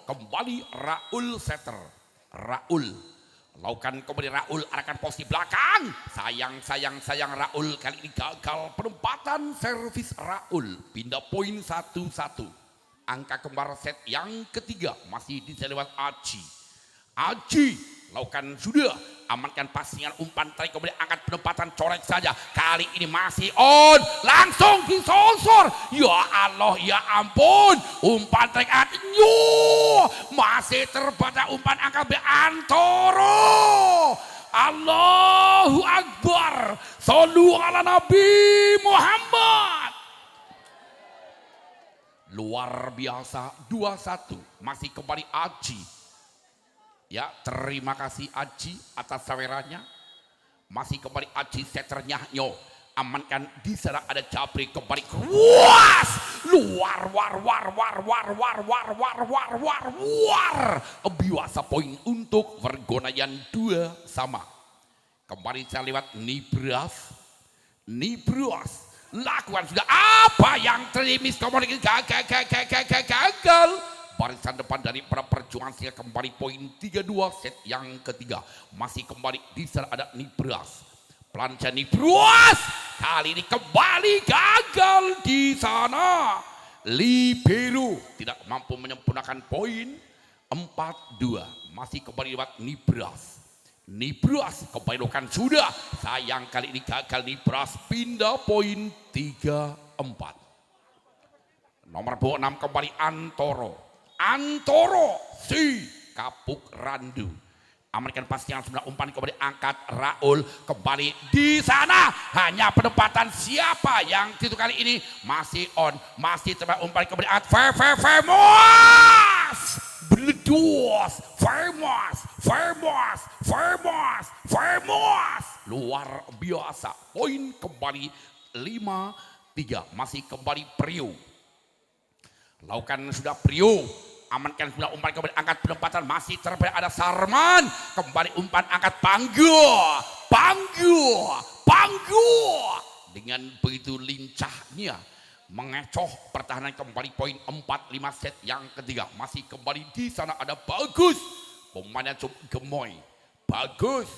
kembali Raul setter. Raul lakukan kembali Raul arahkan posisi belakang. Sayang Raul kali ini gagal penempatan servis Raul. Pindah poin 1-1. Angka kembar set yang ketiga masih dilewat Aji lakukan sudah, amankan pasingan umpan tarik kemudian angkat penempatan corek saja. Kali ini masih on, langsung disosor. Ya Allah, ya ampun, umpan tarik masih terbaca umpan angkat Antoro. Allahu Akbar, sallu ala Nabi Muhammad. Luar biasa, 2-1 masih kembali Aji. Ya, terima kasih Aji atas sawerannya. Masih kembali Aji setternya Nyo. Amankan di sana ada Jabri kembali keras. Luar. Biasa poin untuk Vergonayan 2 sama. Kembali saya lewat Nibras. Lakukan sudah apa yang terjadi miskomunikasi gagal. Barisan depan dari para perjuangan sehingga kembali poin 3-2 set yang ketiga. Masih kembali di sana ada Nibras. Planca Nibras kali ini kembali gagal di sana. Libero tidak mampu menyempurnakan poin 4-2. Masih kembali lewat Nibras kembali lakukan sudah. Sayang kali ini gagal Nibras, pindah poin 3-4. Nomor 26 kembali Antoro si Kapuk Randu. Amankan pasti yang sebelah umpan kembali angkat Raul kembali di sana. Hanya penempatan siapa yang itu kali ini masih on, masih terbaik umpan kembali angkat famous. Luar biasa. Poin kembali 5-3. Masih kembali Priu. Lakukan sudah Priu. Amankan sudah umpan kembali angkat penempatan masih terbaik ada Sarman. Kembali umpan angkat Panggu. Dengan begitu lincahnya mengecoh pertahanan kembali poin 4-5 set yang ketiga. Masih kembali di sana ada Bagus. Pemainnya cukup gemoy. Bagus.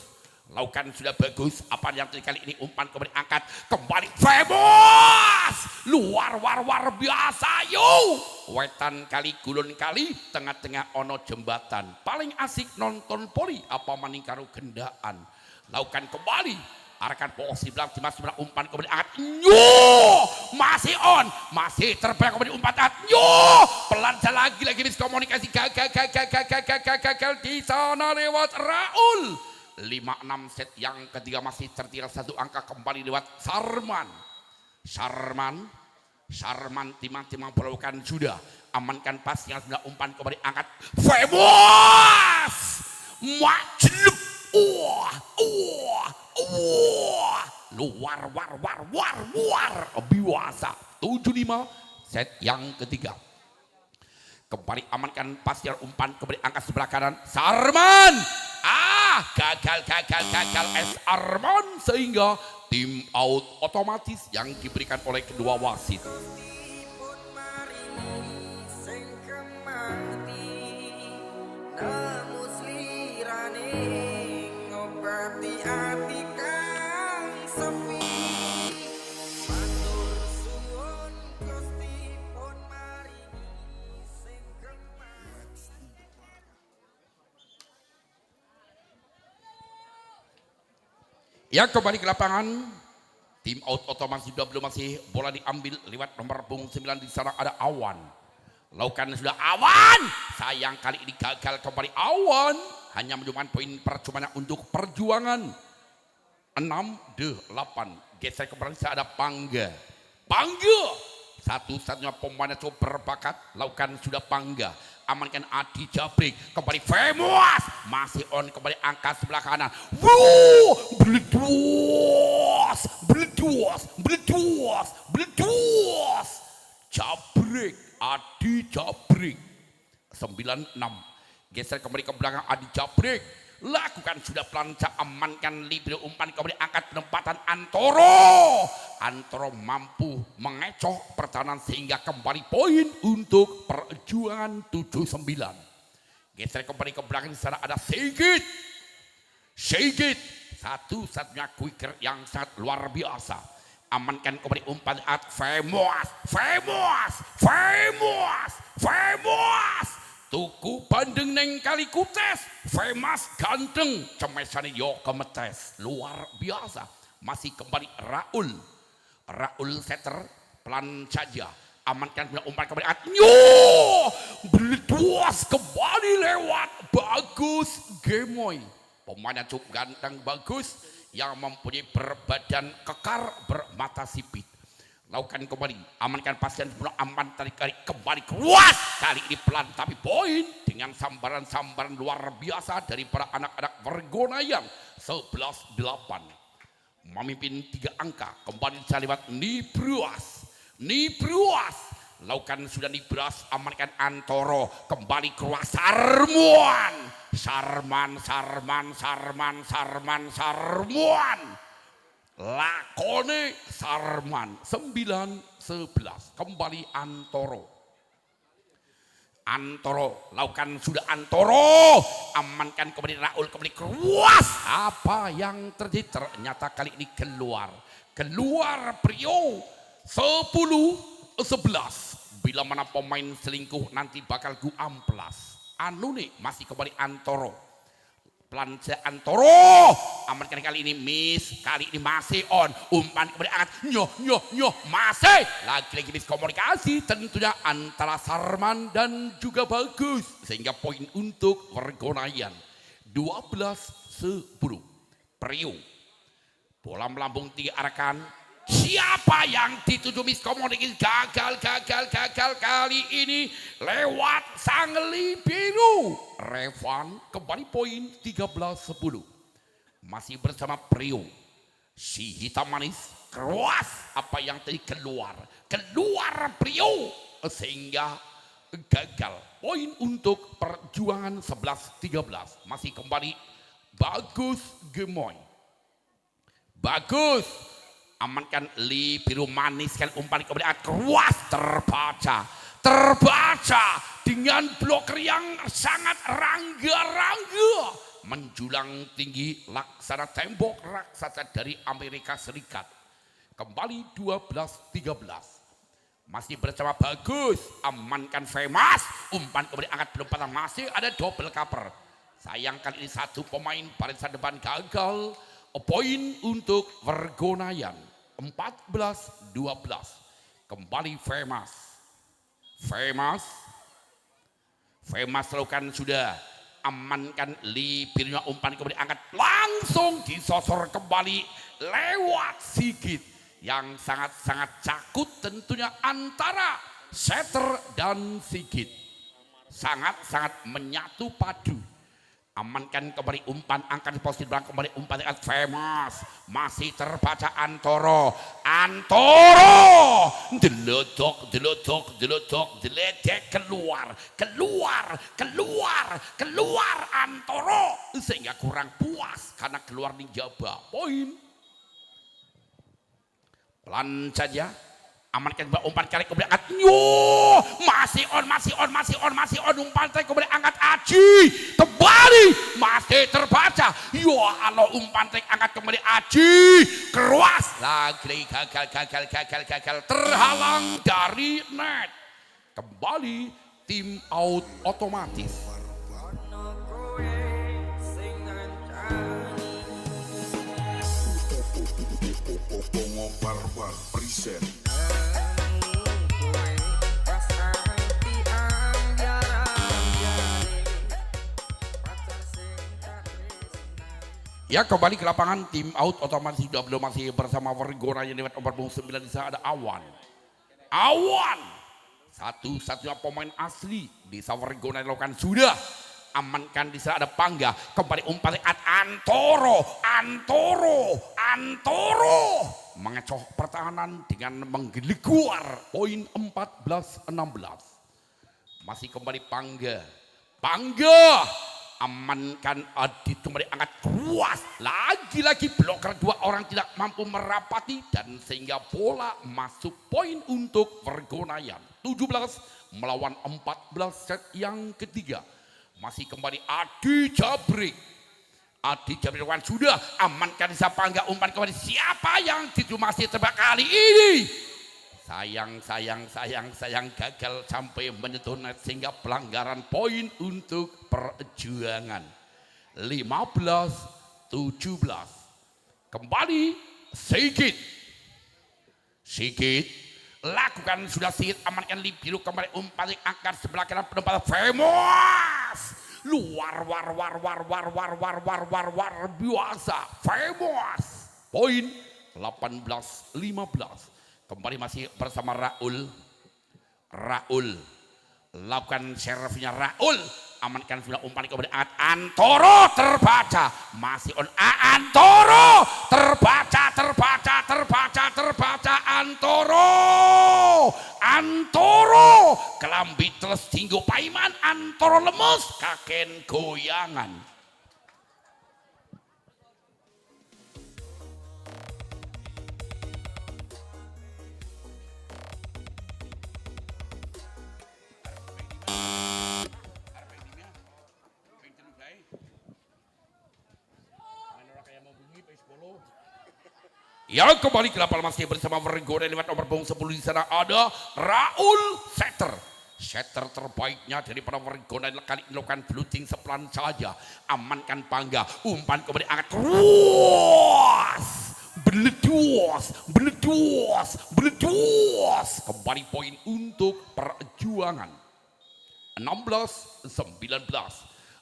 Lakukan sudah bagus. Apa yang terjadi kali ini umpan kembali angkat kembali famous. Luar biasa yo. Wetan kali gulun kali tengah-tengah ono jembatan. Paling asik nonton poli apa maning karo gendaan. Lakukan kembali arahkan posisi belakang sebelah umpan kembali angkat masih on, masih terbaik kembali umpan angkat pelan lagi miskomunikasi gagal di sana lewat Raul. 5-6 set yang ketiga masih tertinggal 1 angka kembali lewat Sarman timang-timang perlakukan sudah amankan pas yang sudah umpan kembali angkat famous majlub luar biasa 7-5 set yang ketiga. Kembali amankan pas yang umpan kembali angkat sebelah kanan Sarman gagal Sarman sehingga tim out otomatis yang diberikan oleh kedua wasit. Yang kembali ke lapangan, tim out otomatis sudah belum masih bola diambil lewat nomor punggung 9 di sana ada Awan. Lakukan sudah Awan, sayang kali ini gagal kembali Awan, hanya menyumbangkan poin percumanya untuk perjuangan. 6-8. Geser ke belakang, ada Pangga. Pangga. Satu-satunya pemain yang cukup berbakat. Lakukan sudah Pangga. Amankan Adi Jabrik. Kembali Famous. Masih on, kembali angkat sebelah kanan. Wuh. Beledos. Beledos. Beledos. Beledos. Jabrik. Adi Jabrik. 9-6. Geser kembali ke belakang Adi Jabrik. Lakukan sudah pelanca, amankan libero umpan, kembali angkat penempatan Antoro. Antoro mampu mengecoh pertahanan sehingga kembali poin untuk Perjuangan 79. Geser kembali ke belakang, di sana ada Sigit. Sigit satu-satunya quicker yang sangat luar biasa. Amankan kembali umpan at Famous. Famous. Famous. Famous. Tuku bandeng neng kali kutes. Famous ganteng. Cemesani yo kemetes. Luar biasa. Masih kembali Raul. Raul setter. Pelan saja. Amankan umpan kembali. Nyo. Beledos kembali lewat. Bagus Gemoy. Pemain yang cukup ganteng bagus. Yang mempunyai berbadan kekar, bermata sipit. Lakukan kembali, amankan pasien sebelum aman tarik kembali keluar. Kali ini pelan tapi poin dengan sambaran-sambaran luar biasa dari para anak-anak Vergonayan. 11-8 memimpin 3 angka. Kembali lewat Nibruas. Nibruas lakukan sudah Nibruas, amankan Antoro. Kembali keluar Sarmuan. Sarman. Lakone Sarman. 9-11 kembali Antoro. Antoro lakukan sudah Antoro, amankan kembali Raul, kembali keluar. Apa yang terjadi? Ternyata kali ini keluar Prio. 10-11. Bila mana pemain selingkuh nanti bakal gu amplas. Anu nih masih kembali Antoro. Pelanca Antoro, amankan kali ini miss, kali ini masih on, umpan kembali angkat, nyoh, masih lagi miskomunikasi tentunya antara Sarman dan juga Bagus, sehingga poin untuk Vergonayan. 12-10 Prio. Bola melambung diarahkan. Siapa yang dituju miskomunikasi? Gagal kali ini lewat sang libero. Revan kembali poin 13-10. Masih bersama Prio. Si hitam manis keras, apa yang tadi keluar Prio sehingga gagal. Poin untuk Perjuangan 11-13. Masih kembali Bagus Gemoy. Bagus amankan libero manis kan umpan kemudian keras, terbaca dengan bloker yang sangat rangga-rangga menjulang tinggi laksana tembok raksasa dari Amerika Serikat. Kembali 12-13 masih bersama Bagus, amankan Famous, umpan kemudian angkat penempatan, masih ada double cover. Sayang kali ini satu pemain barisan depan gagal. Poin untuk Vergonayan. 14-12 kembali Famous lakukan sudah, amankan libirnya, umpan kemudian angkat langsung disosor kembali lewat Sigit yang sangat-sangat cakut tentunya antara setter dan Sigit, sangat-sangat menyatu padu. Amankan kembali umpan, angkat di posisi belakang, kembali umpan dengan Famous, masih terbaca Antoro, deledek keluar Antoro sehingga kurang puas karena keluar ninjaba. Poin pelan saja, amankan umpan kali kemudian angkat, masih on umpan tadi kemudian angkat Aji kembali masih terbaca, halo umpan tadi angkat kembali Aji keras lagi, gagal terhalang dari net. Kembali tim out otomatis. Barbar present. Ya kembali ke lapangan tim out otomatis sudah belum masih bersama Vergona yang lewat nomor 9 di sana ada Awan. Awan satu-satunya pemain asli di Vergona yang dilakukan sudah amankan di sana ada Pangga kembali umpan Antoro mengecoh pertahanan dengan menggeleguar poin 14-16 masih kembali Pangga amankan Adit kembali angkat kuas lagi-lagi bloker dua orang tidak mampu merapati dan sehingga bola masuk poin untuk Vergonayan 17 melawan 14 set yang ketiga masih kembali Adi Jabrik sudah amankan Pangga umpan kembali siapa yang itu masih tebak kali ini sayang gagal sampai menyentuh net sehingga pelanggaran poin untuk Perjuangan 15-17 kembali Sigit lakukan sudah Sigit amankan Libiru kembali umpan angkat sebelah kanan penempatan Famous luar biasa Famous poin 18-15 kembali masih bersama Raul lakukan servisnya Raul amankan sudah umpan kemudian Antoro terbaca masih on Antoro terbaca Antoro kelambi teles tinggu Paiman Antoro lemes kaken goyangan yang kembali ke lapangan masih bersama Vergona lewat nomor punggung 10 di sana ada Raul setter terbaiknya daripada Vergona kali ini lakukan bluting sepelan saja amankan Pangga umpan kembali angkat beledos kembali poin untuk Perjuangan 16-19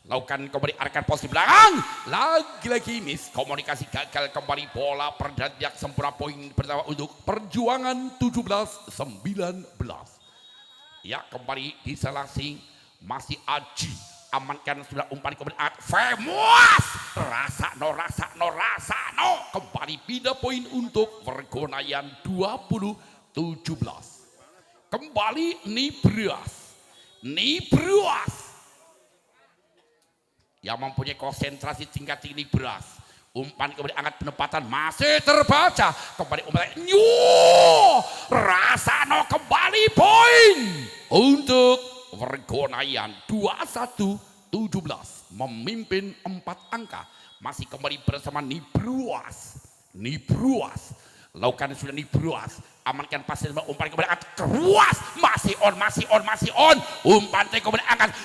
lakukan kembali arahkan posisi belakang lagi-lagi miskomunikasi gagal kembali bola perdantiak sempurna poin pertama untuk Perjuangan 17-19 ya kembali di selasi masih Aji amankan sudah umpan kembali Famous rasa no kembali pindah poin untuk Vergonayan 20-17 kembali Nibras yang mempunyai konsentrasi tingkat tinggi beras umpan kembali angkat penempatan masih terbaca kembali umpan Rasano kembali poin untuk Vergonayan 21-17 memimpin 4 angka masih kembali bersama Nibruas lakukan sudah Nibruas amankan pasir umpan kembali angkat keruas masih on umpan kembali angkat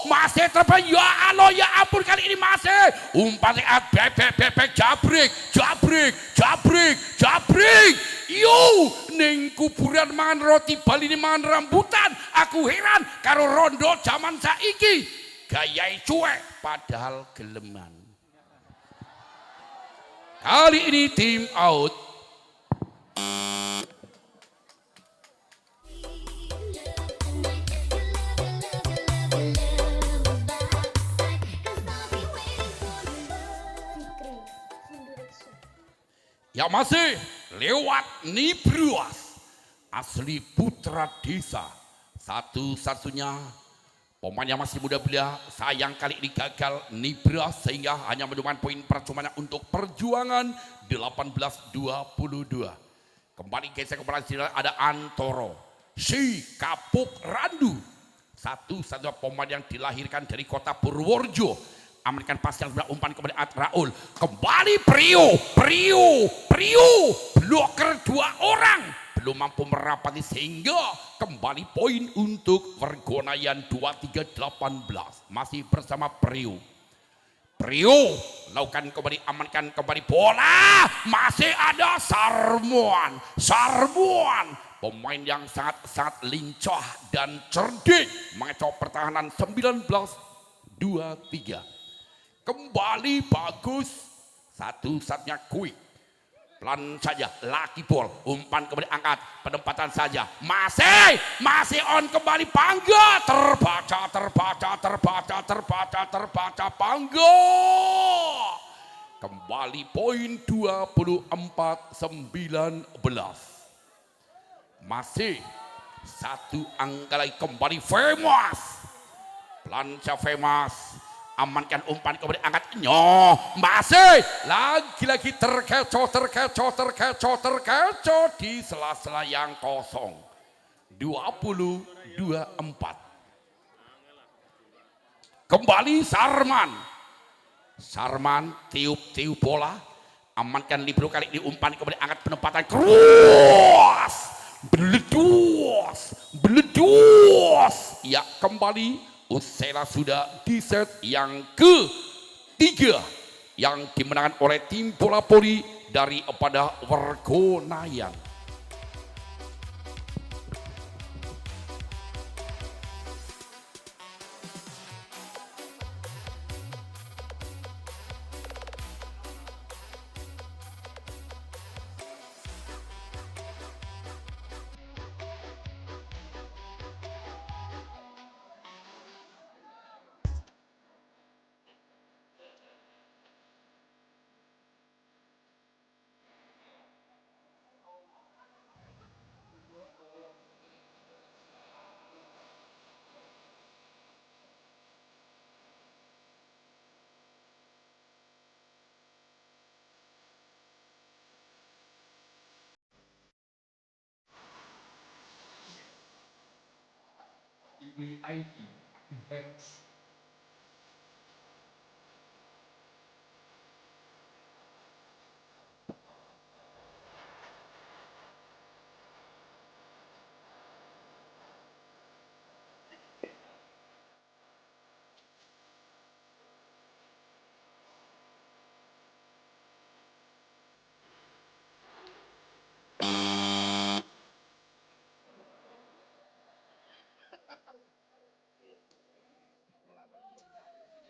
masih terbaik ya Allah ya ampun kali ini masih umpan bebek jabrik ning kuburan mangan roti Bali ini mangan rambutan aku heran karo rondo zaman saiki gayai cuek padahal geleman kali ini tim out ya masih lewat Nibruas asli putra desa satu-satunya pemain yang masih muda belia sayang kali ini gagal Nibruas sehingga hanya menemukan poin percumanya untuk Perjuangan 18-22 kembali geser kepada ada Antoro si Kapuk Randu satu-satunya pemain yang dilahirkan dari kota Purworejo amankan pas yang sudah umpan kembali Raul kembali Prio bloker 2 orang belum mampu merapati sehingga kembali poin untuk Vergonayan 23-18 masih bersama Prio lakukan kembali amankan kembali bola masih ada Sarmuan pemain yang sangat lincah dan cerdik mengecoh pertahanan 19-23 kembali bagus, satu-satunya quick. Pelan saja, laki ball, umpan kembali angkat, penempatan saja, masih on kembali Pangga, terbaca Pangga, kembali poin 24-19, masih satu angka lagi kembali Famous, Planca Famous. Amankan umpan kemudian angkat masih lagi-lagi terkecoh di sela-sela yang kosong. 20-24. Kembali Sarman tiup bola, amankan libero kali ini umpan kemudian angkat penempatan beledos. Ya, kembali Usela sudah di set yang ketiga yang dimenangkan oleh tim bola voli dari pada Wergonayan.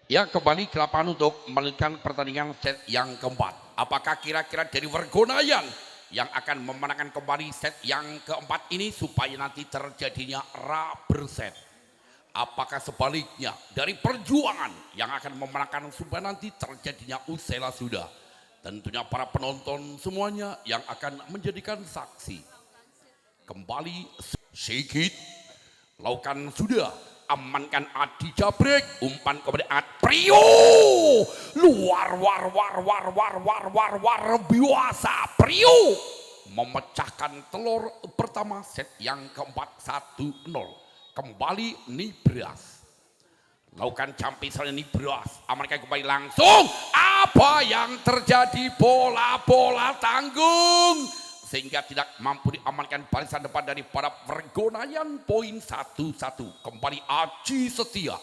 Ya, kembali ke lapangan untuk melanjutkan pertandingan set yang keempat. Apakah kira-kira dari Wergonayan yang akan memenangkan kembali set yang keempat ini supaya nanti terjadinya rubber set? Apakah sebaliknya dari Perjuangan yang akan memenangkan supaya nanti terjadinya Usela sudah? Tentunya para penonton semuanya yang akan menjadikan saksi. Kembali Sigit, lakukan sudah, amankan Adi Jabrek, umpan kepada Prio, luar biasa Prio memecahkan telur pertama set yang keempat 1-0. Kembali Nibras, lakukan campisannya Nibras, amankan kembali langsung, apa yang terjadi, bola tanggung sehingga tidak mampu diamankan barisan depan dari para Wergonayan. Poin 1-1. Kembali Aji Setia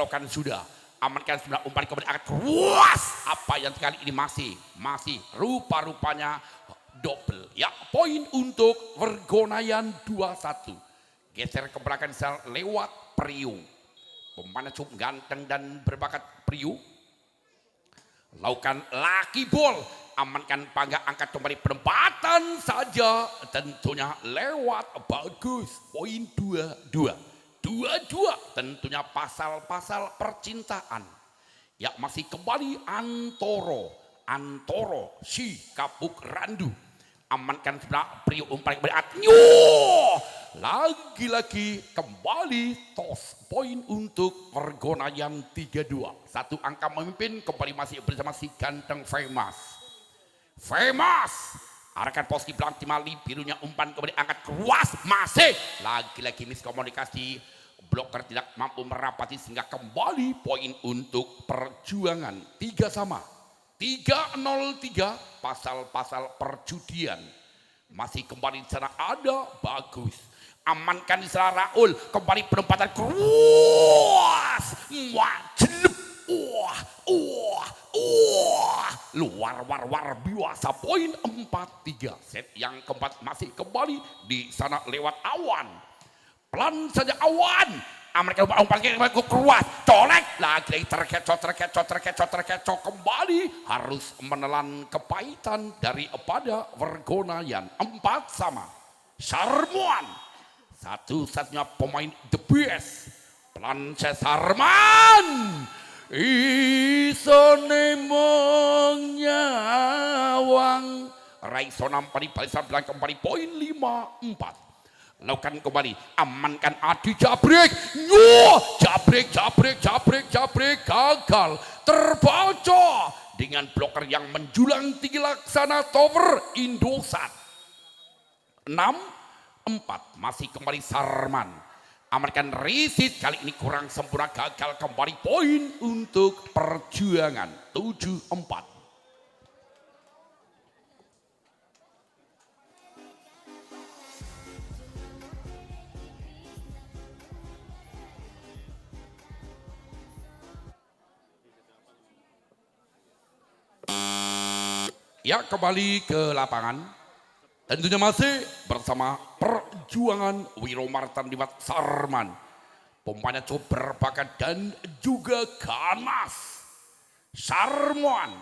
lakukan sudah, amankan sudah, umpan kemudian angkat keras, apa yang kali ini masih rupa-rupanya double. Ya, poin untuk Wergonayan 2-1. Geser ke belakang lewat Priu, pemain cukup ganteng dan berbakat Priu, lakukan laki ball, amankan Pangga, angkat kembali penempatan saja, tentunya lewat bagus. Poin 2-2, tentunya pasal-pasal percintaan. Ya, masih kembali Antoro si Kapuk Randu, amankan sebelah Prio, umpan kembali lagi-lagi kembali tos. Poin untuk Wergonayan 3-2, satu angka memimpin. Kembali masih bersama si ganteng Famous, arahkan posisi belakang Timali, birunya umpan kembali angkat keras, masih lagi-lagi miskomunikasi, bloker tidak mampu merapati sehingga kembali poin untuk Perjuangan. 3-3, pasal-pasal perjudian masih kembali di sana ada bagus, amankan di sana Raul, kembali penempatan keras, luar biasa. Poin 4-3, set yang keempat masih kembali di sana lewat Awan, pelan saja Awan, Amerika umpan keluar, colek lagi terkecoh kembali, harus menelan kepahitan daripada Vergonayan. 4-sama. Sarmuan satu-satunya pemain the best, Plances Sarman isone mengyawang Raiso nampani balisan bilang kembali poin 5-4. Lakukan kembali, amankan Adi Jabrik, Jabrik gagal terbaca dengan bloker yang menjulang tinggi laksana tower Indosat. 6-4 masih kembali Sarman, amankan Risit, kali ini kurang sempurna, gagal kembali poin untuk Perjuangan. 7-4. Ya, kembali ke lapangan. Tentunya masih bersama Perjuangan Wiromartan Dimat Sarman. Pemainnya cukup berbakat dan juga ganas. Sarman,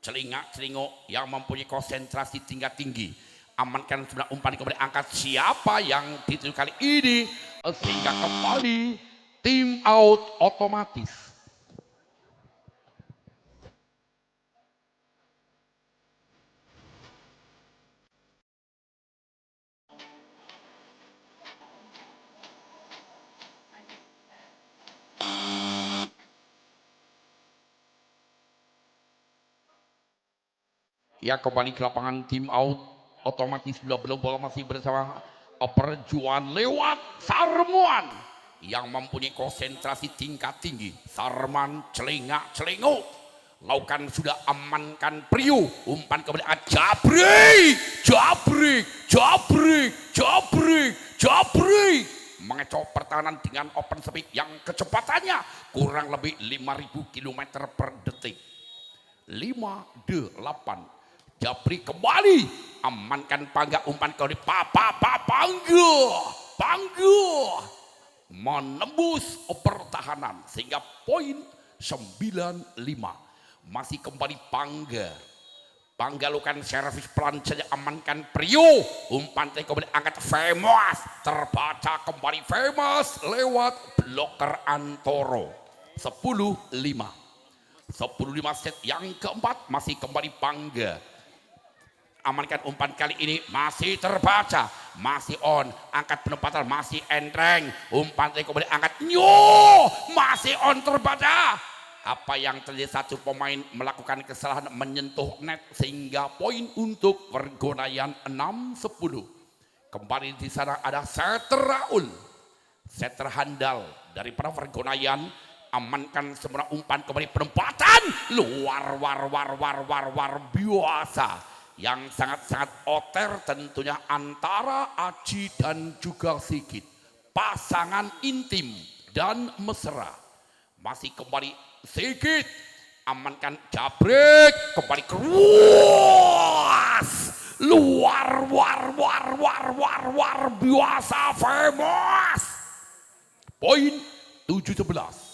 celingak-celinguk yang mempunyai konsentrasi tingkat tinggi. Amankan sebenarnya umpan kembali, angkat siapa yang dituju kali ini. Sehingga kembali tim out otomatis. Ya, kembali ke lapangan tim out otomatis, belum bola masih bersama Perjuangan lewat Sarmuan yang mempunyai konsentrasi tingkat tinggi. Sarman celingak-celinguk, lakukan sudah, amankan Priu, umpan kembali Jabrik mengecoh pertahanan dengan open speed yang kecepatannya kurang lebih 5.000 km per detik. 5-8. Jabrik kembali, amankan Pangga, umpan kembali Pangga menembus pertahanan sehingga poin 9-5. Masih kembali Pangga lakukan servis pelan saja, amankan Priyo, umpan kembali angkat Famous, terbaca kembali Famous lewat bloker Antoro. 10-5 set yang keempat, masih kembali Pangga. Amankan umpan kali ini masih terbaca, masih on, angkat penempatan masih entreng, umpan kembali angkat masih on, terbaca. Apa yang terjadi, satu pemain melakukan kesalahan menyentuh net sehingga poin untuk Vergonayan 6-10. Kembali di sana ada setter Raul, setter handal dari para Vergonayan. Amankan semua umpan kembali penempatan luar biasa yang sangat-sangat oter tentunya antara Aji dan juga Sigit, pasangan intim dan mesra. Masih kembali Sigit, amankan Jabrik, kembali keruas luar biasa Famous. Poin 7-11.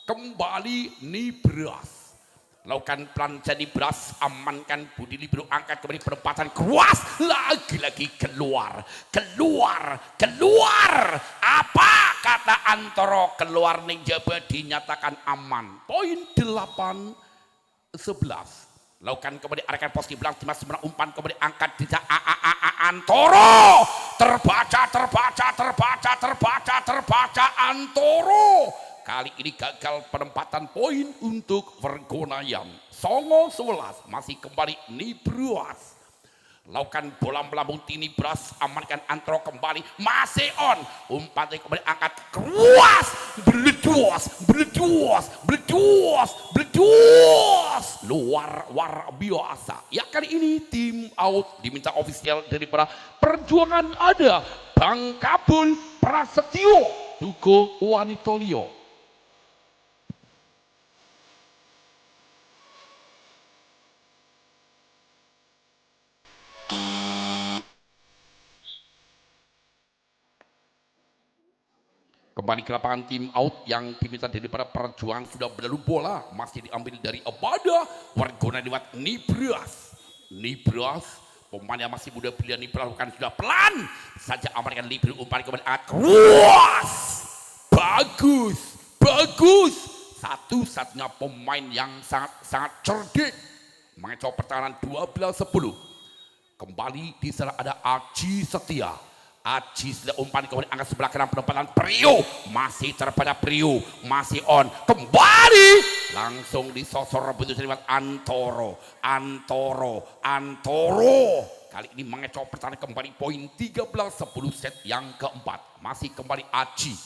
Kembali Nibras, lakukan pelan jadi Nibras, amankan Budi Libero, angkat kembali penempatan keruas, lagi-lagi keluar. Apa kata Antoro, keluar Ninjaba, dinyatakan aman. Poin 8-11. Lakukan kembali arahkan pos di belakang Dimas, umpan kembali angkat di Antoro, terbaca Antoro. Kali ini gagal penempatan poin untuk Vergonayan. Songo 11, masih kembali Nibras. Lakukan bola melambung Nibras, amankan Antoro kembali, masih on. Umpan kembali angkat keruas, beledos. Luar biasa. Ya, kali ini tim out diminta ofisial dari para Perjuangan ada Bang Kabul Prasetyo, Duko Wanitolio. Kembali ke lapangan tim out yang diminta daripada perjuangan sudah berlalu bola masih diambil dari Abada Wargona lewat Nibras pemain yang masih muda pilihan Nibras bukan sudah pelan saja amankan Nibras umpan kemudian keras bagus satu-satunya pemain yang sangat cerdik mengecoh pertahanan 12-10 kembali di sana ada Aji Setia sudah umpan kemudian angkat sebelah kanan penempatan Prio masih terpada Prio masih on kembali langsung disosor begitu lewat Antoro kali ini mengecoh pertahanan kembali poin 13-10 set yang keempat masih kembali Aji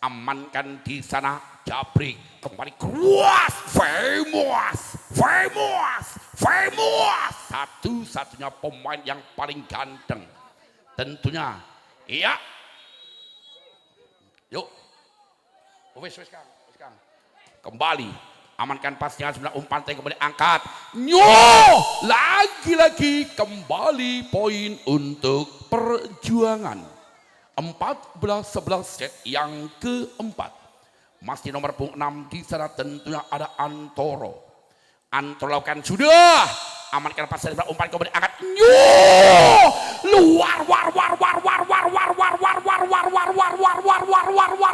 amankan di sana Jabrik kembali keras famous satu-satunya pemain yang paling ganteng tentunya iya yuk wes Kang kembali amankan pasnya sebenarnya umpan kemudian angkat lagi-lagi kembali poin untuk perjuangan 14-11 set yang keempat masih nomor punggung 6 di sana tentunya ada Antoro lakukan sudah amankan pasnya sebenarnya umpan kemudian angkat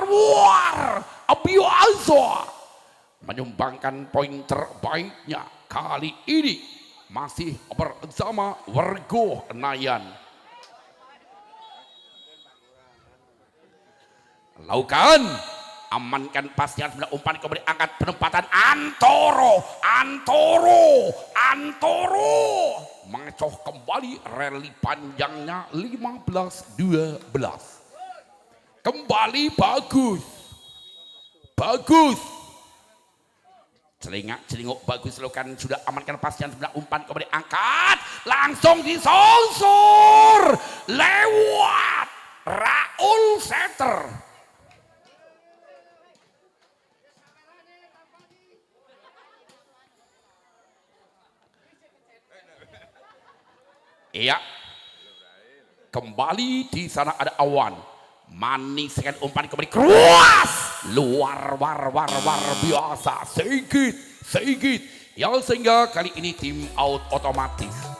luar Abiazo menyumbangkan poin terbaiknya kali ini masih bersama Wargo Nayan lakukan amankan pasnya sebenarnya umpan kemudian angkat penempatan Antoro mengecoh kembali rally panjangnya 15-12 kembali bagus celinguk bagus lakukan sudah amankan pasnya sebenarnya umpan kemudian angkat langsung disosor lewat Raul Setter iya kembali di sana ada Awan manis kan umpan kembali keras luar biasa Sigit yang sehingga kali ini tim out otomatis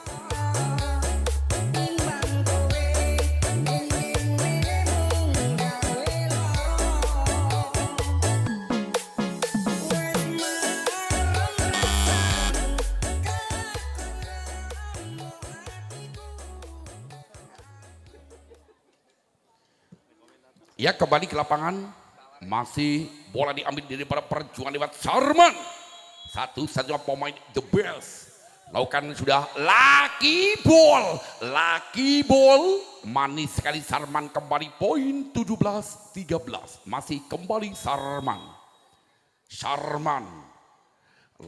ya kembali ke lapangan masih bola diambil daripada perjuangan lewat Sarman satu-satunya pemain the best lakukan sudah lucky ball manis sekali Sarman kembali poin 17-13 masih kembali Sarman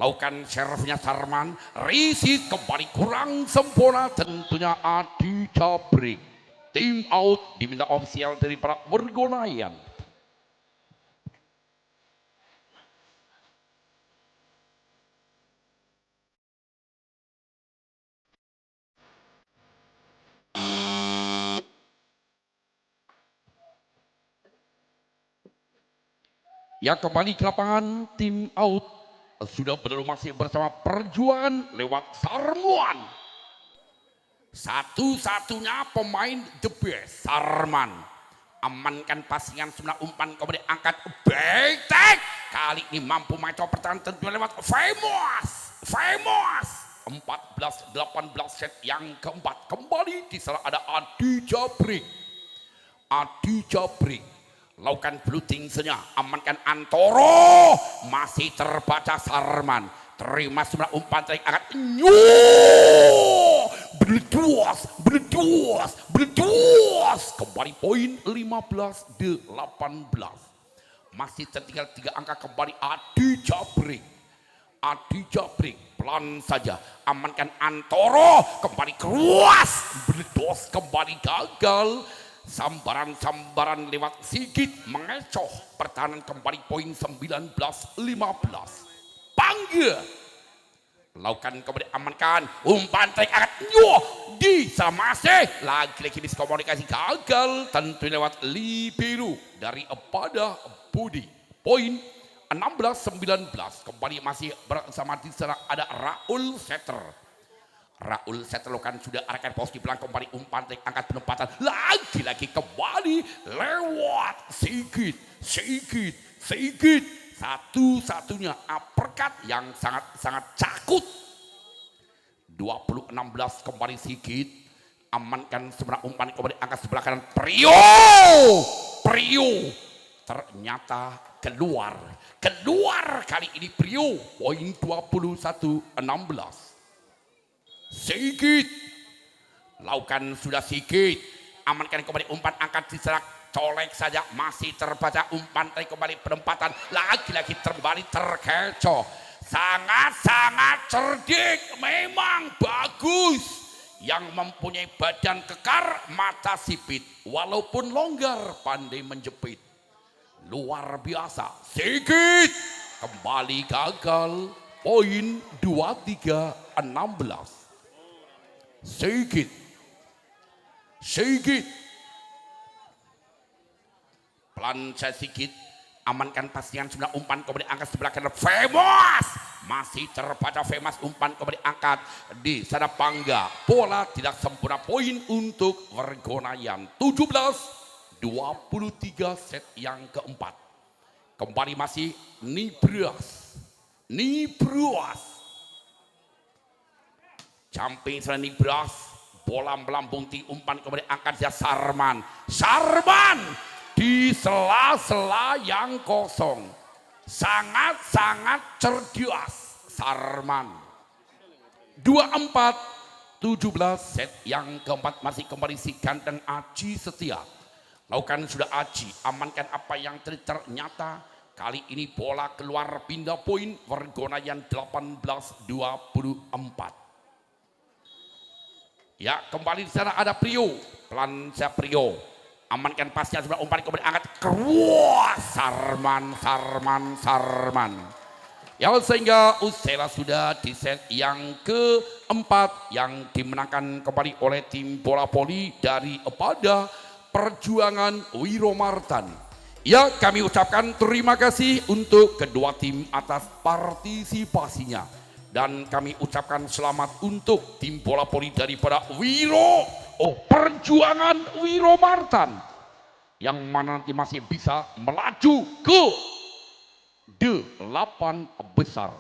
lakukan servisnya Sarman risit kembali kurang sempurna tentunya Adi Jabrik tim out diminta ofisial dari para Wargonayan. Ya kembali ke lapangan tim out sudah berlalu masih bersama perjuangan lewat Sarmuan. Satu-satunya pemain the best Sarman amankan pasingan sebelah umpan kemudian angkat back tag kali ini mampu mencoba pertahanan tentu lewat famous 14-18 set yang keempat kembali di sana ada Adi Jabrik lakukan bluting senya amankan Antoro masih terbaca Sarman terima sebelah umpan tarik angkat beledos kembali poin 15-18 masih tertinggal 3 angka kembali Adi Jabrik pelan saja amankan Antoro kembali keras beledos kembali gagal sambaran lewat Sigit mengecoh pertahanan kembali poin 19-15 panggil Lakukan kemudian amankan, umpan tarik angkat, bisa masih lagi-lagi miskomunikasi gagal, tentu lewat libero dari pada Budi. Poin 16-19, kembali masih bersama di sana ada Raul Setter. Raul Setter kan sudah arahkan pos di belakang, kembali umpan tarik angkat penempatan, lagi-lagi kembali lewat Sigit. Satu-satunya uppercut yang sangat cakut. 20-16 kembali Sigit, amankan sebenarnya umpan kembali angkat sebelah kanan Prio ternyata keluar kali ini Prio. Poin 21-16. Sigit lakukan sudah Sigit, amankan kembali umpan angkat diserak, colek saja masih terbaca, umpan tarik kembali penempatan, lagi-lagi kembali terkecoh. Sangat cerdik, memang bagus. Yang mempunyai badan kekar, mata sipit, walaupun longgar pandai menjepit. Luar biasa. Sigit kembali gagal. Poin 23-16. Sigit pelan saya Sigit, amankan pastian sebelah umpan kembali angkat sebelah kanan Famous, masih terbaca Famous, umpan kembali angkat di sana Pangga, bola tidak sempurna. Poin untuk Wergonayan 17-23 set yang keempat. Kembali masih Nibras jumping sana Nibras, bola melambung di umpan kembali angkat ya Sarman di sela-sela yang kosong. Sangat cerdas Sarman. 24-17 set yang keempat masih kembali si ganteng Aji Setia. Lakukan sudah Aji, amankan apa yang ternyata kali ini bola keluar, pindah poin Wergonayan 18-24. Ya, kembali di sana ada Prio, pelan saya Prio, amankan pasnya sebelah umpan kemudian angkat Sarman. Ya, sehingga usai sudah di set yang keempat yang dimenangkan kembali oleh tim bola voli dari pada Perjuangan Wiromartan. Ya, kami ucapkan terima kasih untuk kedua tim atas partisipasinya. Dan kami ucapkan selamat untuk tim bola voli daripada Perjuangan Wiromartan, yang mana nanti masih bisa melaju ke 8 besar.